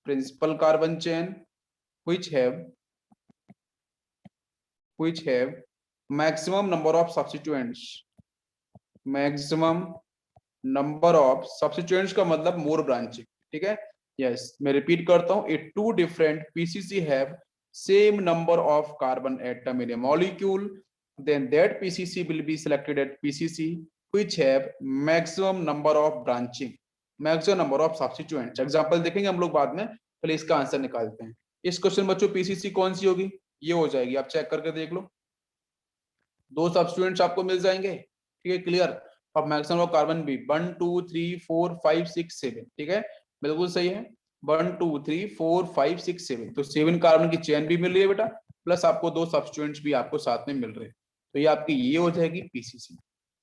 Speaker 1: principal carbon chain which have maximum number of substituents का मतलब मोर ब्रांचिंग, ठीक है। यस, मैं रिपीट करता हूं, it two different PCC have same number of carbon atom in a molecule, then that PCC will be selected at PCC which have maximum number of branching, maximum number of substituents। Example देखेंगे हम लोग बाद में, पहले इसका आंसर निकालते हैं। इस क्वेश्चन बच्चों पीसीसी कौन सी होगी, ये हो जाएगी, आप चेक करके देख लो, 2 सब्स्टिट्यूएंट्स आपको मिल जाएंगे, ठीक है, क्लियर। अब मैक्सिमम ऑफ कार्बन भी 1 2 3 4 5 6 7, ठीक है, बिल्कुल सही है। 1 2 3 4 5 6 7, तो 7 कार्बन की चेन भी मिल रही है बेटा, प्लस आपको 2 सब्स्टिट्यूएंट्स भी आपको साथ में मिल रहे हैं, तो ये आपकी ये हो जाएगी पीसीसी,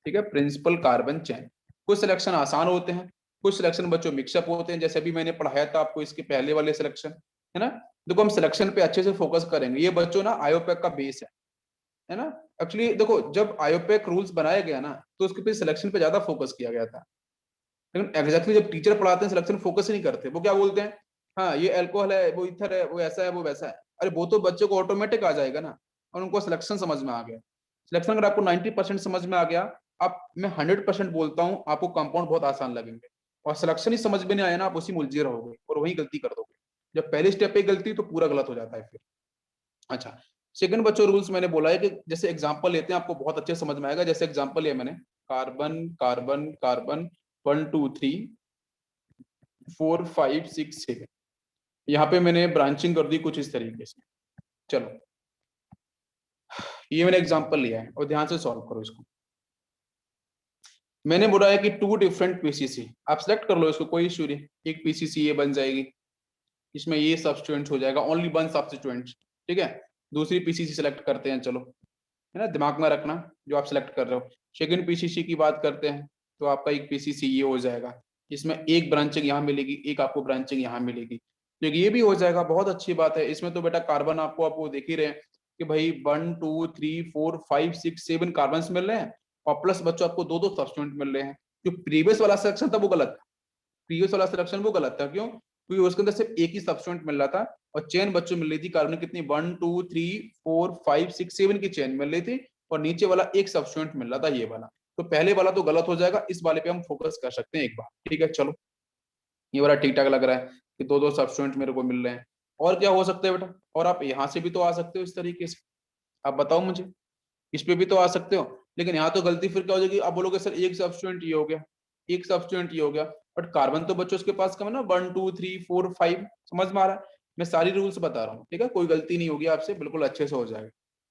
Speaker 1: ठीक है, प्रिंसिपल कार्बन चेन। कुछ सिलेक्शन आसान होते हैं, कुछ सिलेक्शन बच्चों मिक्सअप होते हैं, जैसे अभी मैंने पढ़ाया था आपको इसके पहले वाले सिलेक्शन, है ना। देखो हम सिलेक्शन पे अच्छे से फोकस करेंगे, ये बच्चों ना आयोपेक का बेस है ना। एक्चुअली देखो जब आयोपेक रूल्स बनाया गया ना, तो उसके पे सिलेक्शन पे ज्यादा फोकस किया गया था, लेकिन एग्जैक्टली जब टीचर पढ़ाते हैं सिलेक्शन फोकस ही नहीं करते, वो क्या बोलते हैं, हाँ ये अल्कोहल है, वो इथर है, वो ऐसा है, वो वैसा है। अरे वो तो बच्चों को ऑटोमेटिक आ जाएगा ना, और उनको सिलेक्शन समझ में आ गया। सिलेक्शन अगर आपको 90% समझ में आ गया, आप मैं 100% बोलता हूँ आपको कंपाउंड बहुत आसान लगेंगे। और सिलेक्शन ही समझ में नहीं आया ना, आप उसी में उलझे रहोगे और वही गलती कर दोगे। जब पहले स्टेप पे गलती तो पूरा गलत हो जाता है फिर। अच्छा, सेकंड बच्चों रूल्स मैंने बोला है कि जैसे एग्जांपल लेते हैं आपको बहुत अच्छे समझ में आएगा। जैसे एग्जांपल लिया मैंने, कार्बन कार्बन कार्बन 1 2 3 4 5 6 7, यहाँ पे मैंने ब्रांचिंग कर दी कुछ इस तरीके से। चलो ये मैंने एग्जांपल लिया है और ध्यान से सॉल्व करो इसको। मैंने बोला है कि 2 डिफरेंट पीसीसी, आप सेलेक्ट कर लो इसको, कोई इश्यू नहीं। एक पीसीसी ये बन जाएगी, इसमें ये सब्स्टिट्यूएंट हो जाएगा, ओनली वन सब्स्टिट्यूएंट, ठीक है। दूसरी पीसीसी सेलेक्ट करते हैं, चलो, है ना, दिमाग में रखना जो आप सेलेक्ट कर रहे हो। सेकंड पीसीसी की बात करते हैं, तो आपका एक पीसीसी ये हो जाएगा, इसमें एक ब्रांचिंग यहाँ मिलेगी, एक आपको ब्रांचिंग यहाँ मिलेगी, तो ये भी हो जाएगा। बहुत अच्छी बात है। इसमें तो बेटा कार्बन आपको देख ही रहे हैं कि भाई 1 2 3 4 5 6 7 कार्बन मिल रहे हैं, और प्लस बच्चों आपको दो दो सब्स्टिट्यूएंट मिल रहे हैं। जो प्रीवियस वाला सिलेक्शन था वो गलत था, प्रीवियस वाला सिलेक्शन वो गलत था। क्यों? क्योंकि उसके अंदर सिर्फ एक ही सब्स्टिट्यूएंट मिल रहा था, और चेन बच्चों मिल रही थी कार्बन कितनी, 1 2 3 4 5 6 7 की चेन मिल रही थी, और नीचे वाला एक सब्स्टिट्यूएंट मिल रहा था, ये वाला। तो पहले वाला तो गलत हो जाएगा, इस वाले पे हम फोकस कर सकते हैं एक बार, ठीक है। चलो, ये वाला ठीक ठाक लग रहा है कि दो दो सब्स्टिट्यूएंट मेरे को मिल रहे हैं। और क्या हो सकता है बेटा? और आप यहाँ से भी तो आ सकते हो इस तरीके से, आप बताओ मुझे, इस पे भी तो आ सकते हो। लेकिन यहाँ तो गलती फिर क्या हो जाएगी, आप बोलोगे सर एक सब्स्टिट्यूएंट ये हो गया, एक सब्स्टिट्यूएंट ये हो गया, बट कार्बन तो बच्चों उसके पास कम है ना, 1 2 3 4 5। समझ में आ रहा है? मैं सारी रूल्स बता रहा हूँ, ठीक है, कोई गलती नहीं होगी आपसे, बिल्कुल अच्छे से हो जाएगा।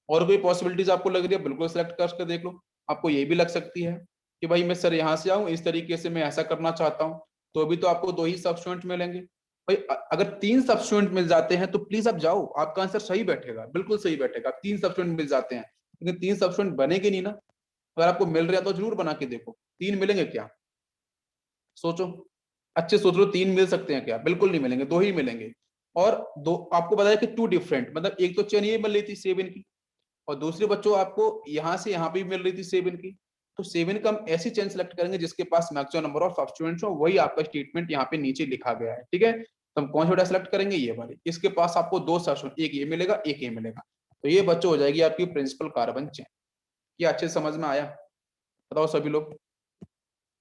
Speaker 1: और कोई पॉसिबिलिटीज आपको लग रही है, बिल्कुल सेलेक्ट करके देख लो। आपको ये भी लग सकती है कि भाई मैं सर यहाँ से आऊँ, इस तरीके से मैं ऐसा करना चाहता हूँ, तो अभी तो आपको दो ही सब्स्टिट्यूएंट मिलेंगे। भाई अगर 3 सब्स्टिट्यूएंट मिल जाते हैं तो प्लीज आप जाओ, आपका आंसर सही बैठेगा, बिल्कुल सही बैठेगा। 3 सब्स्टिट्यूएंट मिल जाते हैं, लेकिन 3 सब्स्टिट्यूएंट बनेंगे नहीं ना। अगर आपको मिल रहा है तो जरूर बना के देखो। 3 मिलेंगे क्या? सोचो, अच्छे सोच लो, 3 मिल सकते हैं क्या? बिल्कुल नहीं मिलेंगे, 2 ही मिलेंगे। और दो आपको बताया कि 2 डिफरेंट, मतलब एक तो चेन ये मिल रही थी 7 की, और दूसरे बच्चों आपको यहाँ से यहाँ पे भी मिल रही थी 7 की। तो 7 का हम ऐसी चेन सेलेक्ट करेंगे जिसके पास मैक्सिमम नंबर ऑफ सब्स्टिट्यूएंट्स हो, वही आपका स्टेटमेंट यहाँ पे नीचे लिखा गया है, ठीक है। तो हम कौन सा बेटा सेलेक्ट करेंगे? ये वाली। इसके पास आपको दो सब्स्टिट्यूएंट, एक ये मिलेगा, एक ये मिलेगा, तो ये बच्चों हो जाएगी आपकी प्रिंसिपल कार्बन चेन। ये अच्छे से समझ में आया? बताओ सभी लोग,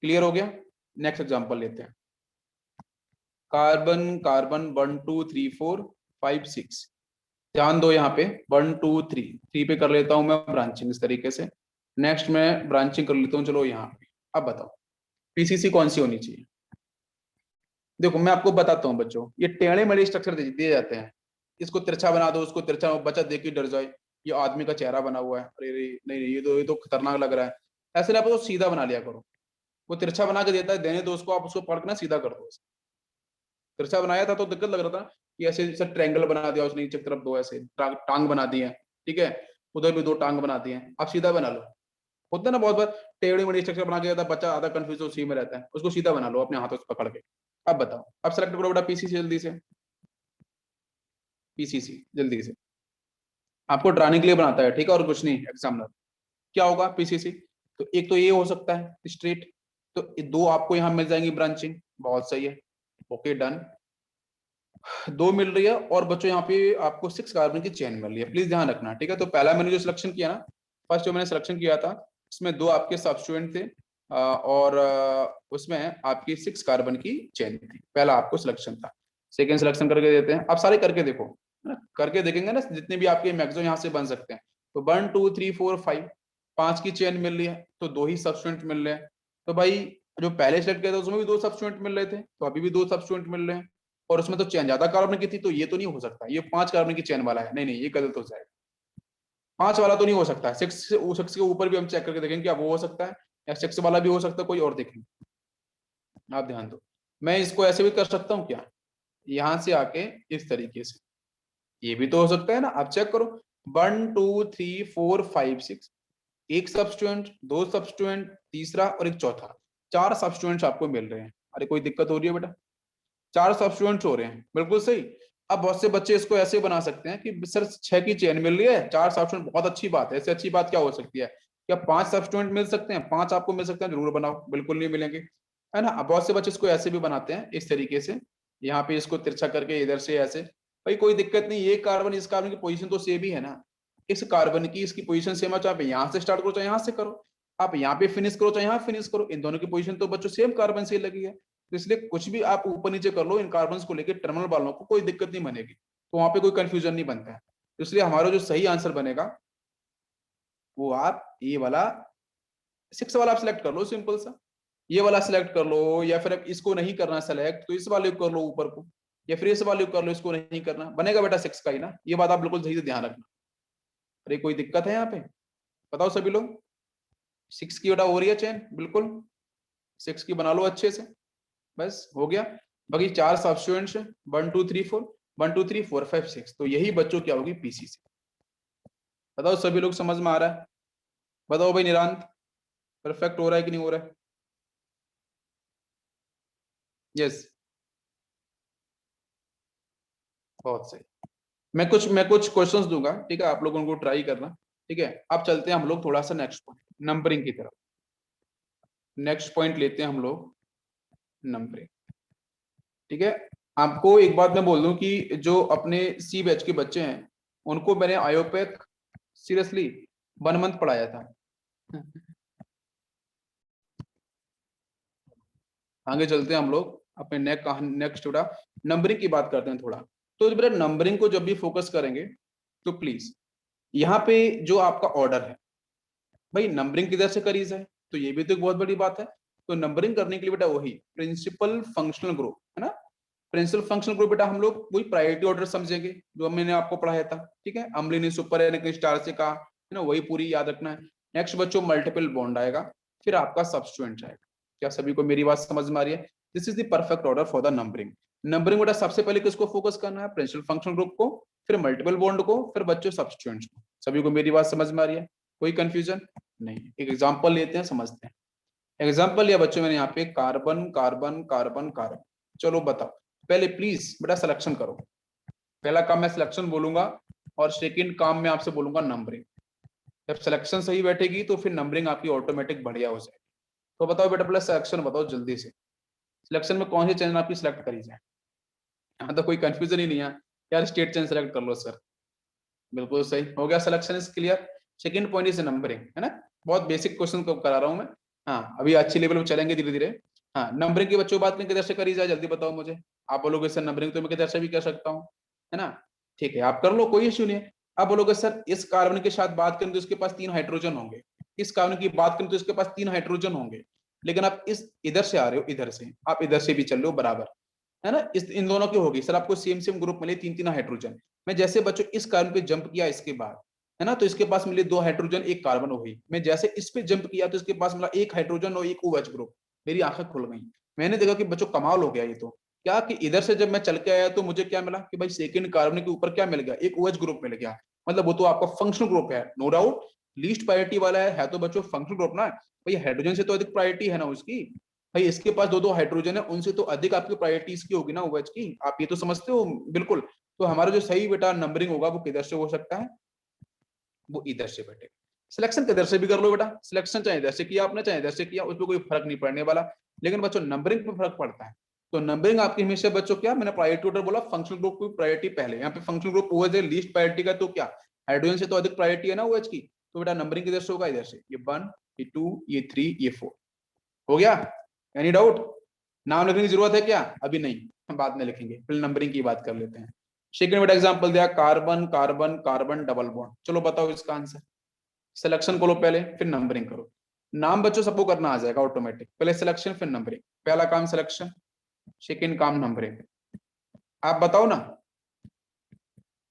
Speaker 1: क्लियर हो गया? नेक्स्ट एग्जांपल लेते हैं। कार्बन कार्बन 1 2 3 4 5 6, ध्यान दो यहाँ पे 1 2 3 पे कर लेता हूं मैं ब्रांचिंग इस तरीके से। नेक्स्ट मैं ब्रांचिंग कर लेता हूँ, चलो यहाँ पे। अब बताओ पीसीसी कौन सी होनी चाहिए? देखो मैं आपको बताता हूँ बच्चों, ये टेढ़े मेढ़े स्ट्रक्चर दिए जाते हैं, इसको तिरछा बना दो, उसको तिरछा, बच्चा देख के डर जाए, ये आदमी का चेहरा बना हुआ है, अरे अरे नहीं नहीं, ये तो खतरनाक लग रहा है। ऐसे ना, आप तो सीधा बना लिया करो। वो तिरछा बना के देता है, देने दो उसको, आप उसको पढ़ के ना सीधा कर दो। तिरछा बनाया था तो दिक्कत लग रहा था कि ऐसे जैसे ट्रायंगल बना दिया उसने, नीचे की तरफ दो ऐसे टांग बना दी है, ठीक है, उधर भी दो टांग बना दिए हैं, आप सीधा बना लो। होता है ना बहुत बार, टेढ़ी मेढ़ी स्ट्रक्चर बना के जाता है बच्चा, आधा कंफ्यूज उसी में रहता है, उसको सीधा बना लो अपने हाथों से पकड़ के। अब बताओ, अब सेलेक्ट करो बेटा पीसीसी जल्दी से, पीसीसी जल्दी से। आपको डराने के लिए बनाता है, ठीक है, और कुछ नहीं एग्जामिनर। क्या होगा पीसीसी? तो एक तो ये हो सकता है स्ट्रेट, तो दो आपको यहाँ मिल जाएंगी ब्रांचिंग, बहुत सही है, ओके डन। दो मिल रही है, और बच्चों यहाँ पे आपको 6 कार्बन की चेन मिल रही है, प्लीज ध्यान रखना, ठीक है। तो पहला मैंने जो सिलेक्शन किया ना, फर्स्ट जो मैंने सिलेक्शन किया था, इसमें दो आपके सब्स्टिट्यूएंट थे, और उसमें आपकी 6 कार्बन की चेन थी, पहला आपको सिलेक्शन था। सेकेंड सिलेक्शन करके देते हैं, आप सारे करके देखो, है ना, करके देखेंगे ना, जितने भी आपके मैक्सिमम यहाँ से बन सकते हैं। तो 1 2 3 4 5, 5 की चेन मिल रही है, तो दो ही सब्स्टिट्यूएंट मिल रहे हैं। तो भाई जो पहले सिलेक्ट किया था उसमें भी दो सब्स्टिट्यूएंट मिल रहे थे, तो अभी भी दो सब्स्टिट्यूएंट मिल रहे हैं, और उसमें तो चेन ज्यादा कार्बन की थी, तो ये तो नहीं हो सकता, ये 5 कार्बन की चेन वाला है, नहीं नहीं, ये गलत हो जाएगा। 5 वाला तो नहीं हो सकता, 6 के ऊपर भी हम चेक करके देखेंगे क्या वो हो सकता है, या 6 वाला भी हो सकता है, कोई और देखेंगे। आप ध्यान दो, मैं इसको ऐसे भी कर सकता हूँ क्या, यहां से आके इस तरीके से, ये भी तो हो सकता है ना, आप चेक करो। 1 2 3 4 5 6, एक सब्स्टिट्यूएंट, दो सब्स्टिट्यूएंट, तीसरा और एक चौथा, 4 सब्स्टिट्यूएंट्स आपको मिल रहे हैं। अरे कोई दिक्कत हो रही है बेटा? 4 सब्स्टिट्यूएंट्स हो रहे हैं, बिल्कुल सही। अब बहुत से बच्चे इसको ऐसे बना सकते हैं कि सर 6 की चेन मिल रही है, 4 सब्स्टिट्यूएंट, बहुत अच्छी बात है, ऐसे अच्छी बात क्या हो सकती है? क्या 5 सब्स्टिट्यूएंट मिल सकते हैं? 5 आपको मिल सकते हैं, जरूर बनाओ, बिल्कुल नहीं मिलेंगे, है ना। अब बहुत से बच्चे इसको ऐसे भी बनाते हैं इस तरीके से, यहाँ पे इसको तिरछा करके इधर से ऐसे। भाई कोई दिक्कत नहीं, ये कार्बन इस कार्बन की पोजीशन तो सेम ही है ना, इस कार्बन की इसकी पोजीशन सेम है, चाहे आप यहाँ से स्टार्ट करो चाहे यहाँ से करो, आप यहाँ पे फिनिश करो चाहे यहाँ फिनिश करो, इन दोनों की पोजीशन तो बच्चों सेम कार्बन से लगी है। तो इसलिए कुछ भी आप ऊपर नीचे कर लो, इन कार्बन को लेकर टर्मिनल वालों को कोई दिक्कत नहीं बनेगी, तो वहां पे कोई कंफ्यूजन नहीं बनता है। तो इसलिए हमारा जो सही आंसर बनेगा वो आप ये वाला 6 वाला आप सिलेक्ट कर लो, सिंपल सा, ये वाला सिलेक्ट कर लो, या फिर अब इसको नहीं करना सेलेक्ट तो इस वाले को कर लो ऊपर को, या फिर इस वाले को कर लो, इसको नहीं करना, बनेगा बेटा 6 का ही ना, ये बात आप बिल्कुल सही से ध्यान रखना। अरे कोई दिक्कत है यहाँ पे? बताओ सभी लोग। 6 की बेटा हो रही है चेन, बिल्कुल 6 की बना लो अच्छे से, बस हो गया। बाकी 4 सब्स्टिट्यूएंट्स 1 2 3 4, 1 2 3 4 5 6, तो यही बच्चों क्या होगी पीसीसी। बताओ सभी लोग समझ में आ रहा है? बताओ भाई निरांत, परफेक्ट हो रहा है कि नहीं हो रहा है? यस, बहुत सही। मैं कुछ क्वेश्चंस दूंगा, ठीक है, आप लोगों को ट्राई करना। ठीक है, अब चलते हैं हम लोग थोड़ा सा नेक्स्ट पॉइंट, नंबरिंग की तरफ। नेक्स्ट पॉइंट लेते हैं हम लोग नंबरिंग। ठीक है, आपको एक बात मैं बोल दूं कि जो अपने सी बैच के बच्चे हैं उनको मैंने आयोपैक सीरियसली 1 मंथ पढ़ाया था। आगे चलते हैं हम लोग अपने नेक्स्ट थोड़ा नंबरिंग की बात करते हैं थोड़ा। तो बेटा नंबरिंग को जब भी फोकस करेंगे तो प्लीज यहाँ पे जो आपका ऑर्डर है, भाई नंबरिंग किधर से करी जाए, तो ये भी तो एक बहुत बड़ी बात है। तो नंबरिंग करने के लिए बेटा वही प्रिंसिपल फंक्शनल ग्रुप है ना। प्रिंसिपल फंक्शनल ग्रुप बेटा हम लोग वही प्रायोरिटी ऑर्डर समझेंगे जो मैंने आपको पढ़ाया था। ठीक है, अम्लीय ने सुपर है स्टार से कहा है ना, वही पूरी याद रखना है। नेक्स्ट बच्चों मल्टीपल बॉन्ड आएगा, फिर आपका सब्स्टिट्यूएंट आएगा। क्या सभी को मेरी बात समझ में आ रही है? This is the perfect order for the numbering. Numbering बेटा सबसे पहले किसको फोकस करना है? प्रिंसिपल फंक्शनल ग्रुप को, फिर मल्टीपल बॉन्ड को, फिर बच्चों सब्स्टिट्यूएंट्स को। सभी को मेरी बात समझ में आ रही है? कोई कंफ्यूजन नहीं? एक एग्जांपल लेते हैं, समझते हैं। एग्जांपल लिया बच्चों मैंने यहाँ पे कार्बन कार्बन कार्बन कार्बन। चलो बताओ, पहले प्लीज बेटा सिलेक्शन करो। पहला काम मैं सिलेक्शन बोलूंगा और सेकंड काम मैं आपसे बोलूंगा नंबरिंग। जब सिलेक्शन सही बैठेगी तो फिर नंबरिंग आपकी ऑटोमेटिक बढ़िया हो जाएगी। तो बताओ बेटा पहले सिलेक्शन बताओ जल्दी से। सिलेक्शन में कौन सी चैनल आपकी सिलेक्ट करी जाए? यहाँ तो कोई कंफ्यूजन ही नहीं है यार, स्टेट चैनल सेलेक्ट कर लो सर। बिल्कुल सही हो गया, selection is clear. Second point is numbering, है ना। बहुत बेसिक क्वेश्चन को करा रहा हूं मैं। हाँ अभी अच्छी लेवल पे चलेंगे धीरे धीरे। हाँ नंबरिंग की बच्चों बात में किधर से करी जाए जल्दी बताओ मुझे। आप बोलोगे सर नंबरिंग तो मैं किधर से भी कर सकता हूँ, है ना। ठीक है आप कर लो, कोई इश्यू नहीं है। आप बोलोगे सर इस कार्बन के साथ बात करें तो इसके पास 3 हाइड्रोजन होंगे, इस कार्बन की बात करें तो इसके पास 3 हाइड्रोजन होंगे। लेकिन आप इस इधर से आ रहे हो, इधर से आप इधर से भी चल रहे हो बराबर, है ना। इस इन दोनों की होगी सर आपको सेम सेम ग्रुप मिले 3 3 हाइड्रोजन। मैं जैसे बच्चों इस कार्बन पे जंप किया इसके बाद, है ना, तो इसके पास मिले 2 हाइड्रोजन 1 कार्बन हो गई। मैं जैसे इस पे जंप किया तो इसके पास मिला 1 हाइड्रोजन और 1 OH ग्रुप। मेरी आंखें खुल गई। मैंने देखा कि बच्चों कमाल हो गया ये तो। क्या कि इधर से जब मैं चल के आया तो मुझे क्या मिला कि भाई सेकंड कार्बन के ऊपर क्या मिल गया, 1 OH ग्रुप मिल गया। मतलब वो तो आपका फंक्शनल ग्रुप है, नो डाउट लीस्ट प्रायोरिटी वाला है तो बच्चों फंक्शनल ग्रुप ना। भाई हाइड्रोजन से तो अधिक प्रायोरिटी है ना उसकी। भाई इसके पास 2 2 हाइड्रोजन है, उनसे तो अधिक आपकी प्रायोरिटी इसकी होगी ना OH की। आप ये तो समझते हो बिल्कुल। तो हमारा जो सही बेटा नंबरिंग होगा वो किधर से हो सकता है? वो इधर से बैठे। सिलेक्शन किधर से भी कर लो बेटा, सिलेक्शन चाहे इधर से किया आपने चाहे इधर से किया, उसमें कोई फर्क नहीं पड़ने वाला। लेकिन बच्चों नंबरिंग में फर्क पड़ता है। तो नंबरिंग आपकी हमेशा बच्चों क्या, मैंने प्रायोरिटी ऑर्डर बोला, फंक्शनल ग्रुप की प्रायोरिटी पहले। यहाँ पे फंक्शनल ग्रुप OH है लीस्ट प्रायोरिटी का, तो क्या हाइड्रोजन से तो अधिक प्रायोरिटी है ना OH की। तो बेटा नंबरिंग किधर से होगा? इधर से। ये 1 ये 2 ये 3 ये 4 हो गया। Any doubt? नाम लिखने की जरूरत है क्या? अभी नहीं, हम बाद में लिखेंगे, पहले नंबरिंग की बात कर लेते हैं। सेकंड बेटा एग्जांपल दिया carbon carbon carbon double bond. चलो बताओ इसका आंसर। सिलेक्शन करो पहले फिर नंबरिंग करो। नाम बच्चों सबको करना आ जाएगा ऑटोमेटिक, पहले सिलेक्शन फिर नंबरिंग। पहला काम सिलेक्शन, सेकंड काम नंबरिंग। आप बताओ ना,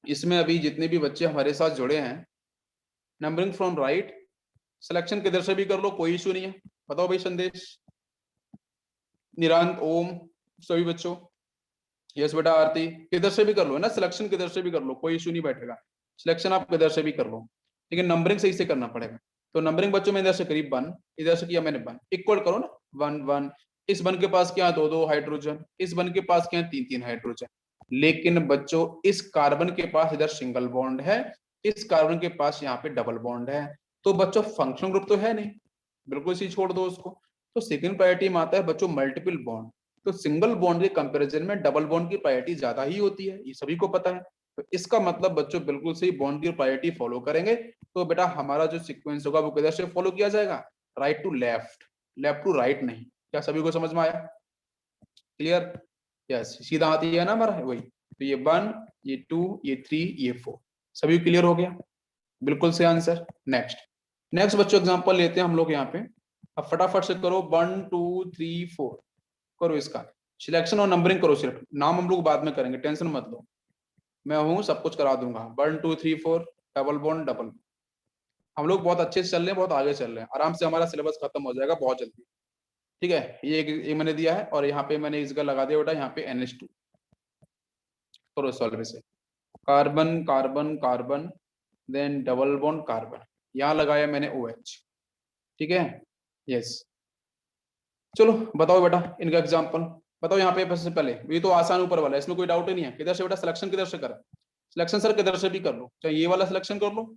Speaker 1: इसमें अभी जितने भी बच्चे हमारे साथ जुड़े हैं, नंबरिंग फ्रॉम राइट, सिलेक्शन किधर से भी कर लो कोई इशू नहीं है। बताओ भाई संदेश, निरांत, ओम, सभी बच्चों। यस बेटा आरती, किधर से भी कर लो, है ना, सिलेक्शन किधर से भी कर लो, कोई इशू नहीं बैठेगा। सिलेक्शन आप किधर से भी कर लो, लेकिन नंबरिंग सही से करना पड़ेगा। तो नंबरिंग बच्चों में इधर से करीब 1, इधर से किया मैंने 1, इक्वल करो ना, 1 1। इस 1 के पास क्या 2 2 हाइड्रोजन, इस 1 के पास क्या 3 3 हाइड्रोजन। लेकिन बच्चों इस कार्बन के पास इधर सिंगल बॉन्ड है, इस कार्बन के पास यहाँ पे डबल बॉन्ड है। तो बच्चों फंक्शनल ग्रुप तो है नहीं, बिल्कुल सी छोड़ दो उसको। तो सेकंड प्रायोरिटी में आता है बच्चों मल्टीपल बॉन्ड। तो सिंगल बॉन्ड के कंपैरिजन में डबल बॉन्ड की प्रायोरिटी ज्यादा ही होती है, ये सभी को पता है। तो इसका मतलब बच्चों बिल्कुल सही बॉन्ड की प्रायोरिटी फॉलो करेंगे। तो बेटा हमारा जो सीक्वेंस होगा वो किधर से फॉलो किया जाएगा? Right to left, left to right नहीं। क्या सभी को समझ में आया? क्लियर? यस, सीधा आती है ना हमारा वही। तो ये 1 ये 2 ये 3 ये 4, सभी क्लियर हो गया? बिल्कुल सही आंसर। नेक्स्ट नेक्स्ट बच्चों एग्जांपल लेते हैं हम लोग यहाँ पे। अब फटाफट से करो 1 2 3 4 करो इसका सिलेक्शन और नंबरिंग करो। सिर्फ नाम हम लोग बाद में करेंगे, टेंशन मत लो, मैं हूं सब कुछ करा दूंगा। 1 2 3 4 डबल बॉन्ड डबल, हम लोग बहुत अच्छे से चल रहे हैं, बहुत आगे चल रहे हैं, आराम से हमारा सिलेबस खत्म हो जाएगा बहुत जल्दी। ठीक है, ये मैंने दिया है, और यहाँ पे मैंने इसका लगा दिया बेटा, यहाँ पे NH2 करो सॉल्व इसे। Carbon carbon carbon, then double bond carbon, यहाँ लगाया मैंने OH। ठीक है, यस। चलो बताओ बेटा इनका एग्जाम्पल बताओ। यहाँ पे सबसे पहले ये तो आसान ऊपर वाला है, इसमें कोई डाउट ही नहीं है। किधर से बेटा सिलेक्शन किधर से करें? सिलेक्शन सर किधर से भी कर लो, चाहे ये वाला सिलेक्शन कर लो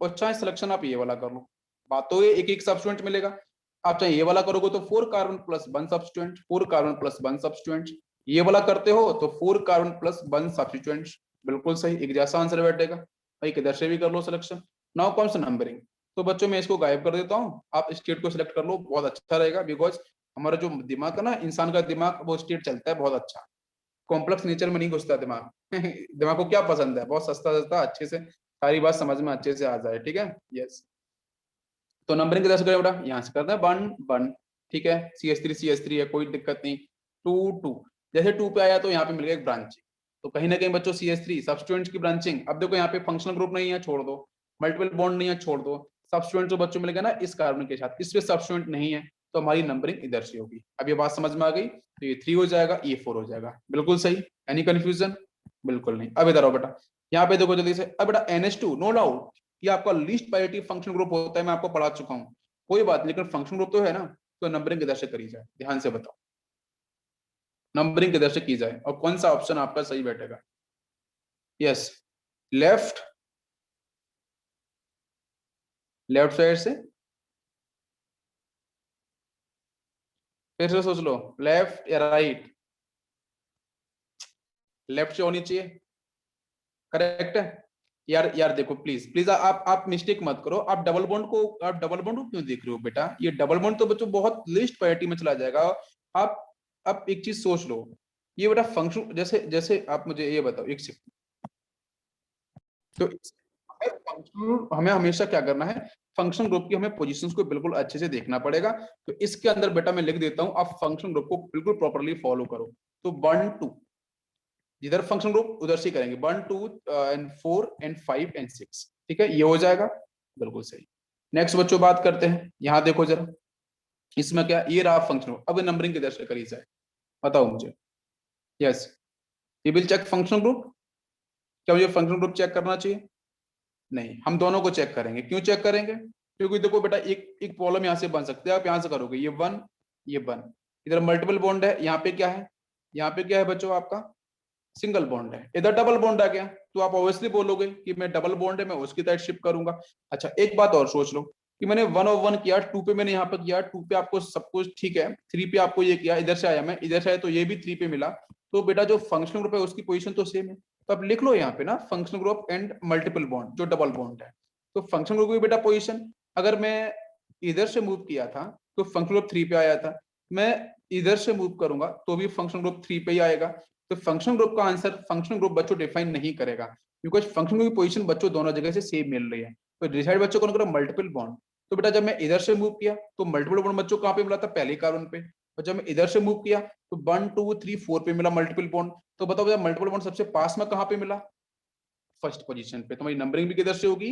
Speaker 1: और चाहे सिलेक्शन आप ये वाला कर लो, बात तो ये एक एक सब्स्टिट्यूएंट मिलेगा। आप चाहे ये वाला करोगे तो 4 carbon plus 1 substituent, 4 carbon plus 1 substituent, ये वाला करते हो तो 4 कार्बन प्लस 1 सब्स्टिट्यूएंट। बिल्कुल सही, एक जैसा आंसर बैठेगा भाई, किधर से भी कर लो सिलेक्शन। नाउ कौन सा नंबरिंग, तो बच्चों मैं इसको गायब कर देता हूँ, आप स्टेट को सिलेक्ट कर लो, बहुत अच्छा रहेगा। बिकॉज हमारा जो दिमाग है ना, इंसान का दिमाग, वो स्टेट चलता है बहुत अच्छा, कॉम्प्लेक्स नेचर में नहीं घुसता दिमाग। दिमाग को क्या पसंद है, बहुत सस्ता सस्ता अच्छे से सारी बात समझ में अच्छे से आ जाए। ठीक है, यस। तो नंबरिंग किधर से करें बेटा, यहाँ से करते हैं 1 1। ठीक है, CH3 है, कोई दिक्कत नहीं। 2 2, जैसे 2 पे आया तो यहाँ पे मिल गया एक ब्रांचिंग। तो कहीं ना कहीं बच्चों CH3 सब्स्टिट्यूएंट्स की ब्रांचिंग। अब देखो यहाँ पे फंक्शनल ग्रुप नहीं है, छोड़ दो। मल्टीपल बॉन्ड नहीं है, छोड़ दो। सब्स्टिट्यूएंट जो बच्चों मिल गया ना इस कार्बन के साथ, इस पे सब्स्टिट्यूएंट नहीं है, तो हमारी नंबरिंग इधर से होगी। अब ये बात समझ में आ गई, तो ये 3 हो जाएगा, ये 4 हो जाएगा। बिल्कुल सही, एनी कंफ्यूजन? बिल्कुल नहीं। अब इधर आओ बेटा, यहाँ पे देखो जल्दी से। अब बेटा NH2 नो डाउट ये आपका लीस्ट प्रायोरिटी फंक्शन ग्रुप होता है, मैं आपको पढ़ा चुका हूँ, कोई बात नहीं, लेकिन फंक्शन ग्रुप तो है ना, तो नंबरिंग किधर से करी जाए, ध्यान से बताओ नंबरिंग किधर से की जाए और कौन सा ऑप्शन आपका सही बैठेगा। यस, लेफ्ट, लेफ्ट साइड से, फिर से सोच लो, लेफ्ट या राइट? लेफ्ट से होनी चाहिए, करेक्ट है। यार यार देखो प्लीज प्लीज, आप मिस्टेक मत करो। आप डबल बॉन्ड को क्यों देख रहे हो बेटा, ये डबल बॉन्ड तो बच्चों बहुत लिस्ट प्रायोरिटी में चला जाएगा। आप एक चीज सोच लो, ये बेटा फंक्शन, जैसे जैसे आप मुझे ये बताओ एक सेकंड, तो फंक्शन हमें हमेशा क्या करना है, फंक्शन ग्रुप की हमें पोजीशंस को बिल्कुल अच्छे से देखना पड़ेगा। तो इसके अंदर बेटा मैं लिख देता हूं, आप फंक्शन ग्रुप को बिल्कुल प्रॉपर्ली फॉलो करो। तो 1 2, जिधर फंक्शन ग्रुप उधर से करेंगे, 1 2 एंड 4 एंड 5 एंड 6। ठीक है, ये हो जाएगा, बिल्कुल सही। नेक्स्ट बच्चों बात करते हैं, यहां देखो जरा, इसमें क्या, ये रहा फंक्शन ग्रुप। अब नंबरिंग किधर से करी जाए बताओ मुझे। Yes, we will check function group. क्या मुझे फंक्शन ग्रुप चेक करना चाहिए? नहीं, हम दोनों को चेक करेंगे। क्यों चेक करेंगे? क्योंकि देखो बेटा एक एक प्रॉब्लम यहाँ से बन सकती है, आप यहाँ से करोगे, ये 1 ये 1, इधर मल्टीपल बॉन्ड है, यहाँ पे क्या है, यहाँ पे क्या है बच्चों आपका सिंगल बॉन्ड है, इधर डबल बॉन्ड आ गया, तो आप ऑब्वियसली बोलोगे कि मैं डबल बॉन्ड है, मैं उसकी साइड शिफ्ट करूंगा। अच्छा एक बात और सोच लो कि मैंने 1 और 1 किया, 2 पे मैंने यहाँ पे किया, 2 पे आपको सब कुछ ठीक है, 3 पे आपको ये किया, इधर से आया मैं, इधर से आया तो ये भी 3 पे मिला, तो बेटा जो फंक्शनल ग्रुप है उसकी पोजीशन तो सेम है। तो आप लिख लो यहाँ पे ना functional group and multiple bond, जो डबल बॉन्ड है। तो फंक्शनल ग्रुप की बेटा पोजीशन, अगर मैं इधर से मूव किया था तो फंक्शनल ग्रुप 3 पे आया था, मैं इधर से मूव करूंगा तो भी फंक्शनल ग्रुप 3 पे ही आएगा। तो फंक्शन ग्रुप का आंसर फंक्शन ग्रुप बच्चों डिफाइन नहीं करेगा, बिकॉज फंक्शन ग्रुप की पोजीशन बच्चों दोनों जगह से सेम मिल रही है। तो डिसाइड बच्चों कौन करेगा, मल्टीपल बॉन्ड। तो बेटा जब मैं इधर से मूव किया तो मल्टीपल बॉन्ड बच्चों कहाँ पे मिला था, पहले कार्बन पे। और जब मैं इधर से मूव किया तो 1 2 3 4 पे मिला मल्टीपल बॉन्ड। तो बताओ भैया मल्टीपल बॉन्ड सबसे पास में कहाँ पे मिला, फर्स्ट पोजीशन पे। तुम्हारी नंबरिंग भी किधर से होगी,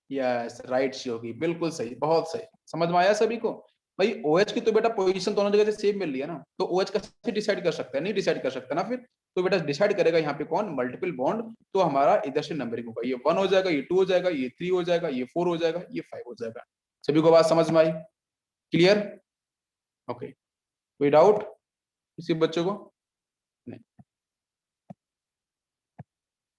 Speaker 1: यस राइट से होगी। बिल्कुल सही, बहुत सही, समझ में आया सभी को। भाई OH की तो बेटा पोजीशन दोनों जगह से सेम मिल रही है ना, तो OH कैसे डिसाइड कर सकता है, नहीं डिसाइड कर सकता ना फिर। तो बेटा डिसाइड करेगा यहाँ पे कौन, मल्टीपल बॉन्ड। तो हमारा इधर से नंबरिंग होगा, ये 1 हो जाएगा, ये 2 हो जाएगा, ये 3 हो जाएगा, ये 4 हो जाएगा, ये 5 हो जाएगा। सभी को बात समझ में आई, क्लियर? ओके, कोई डाउट किसी बच्चे को?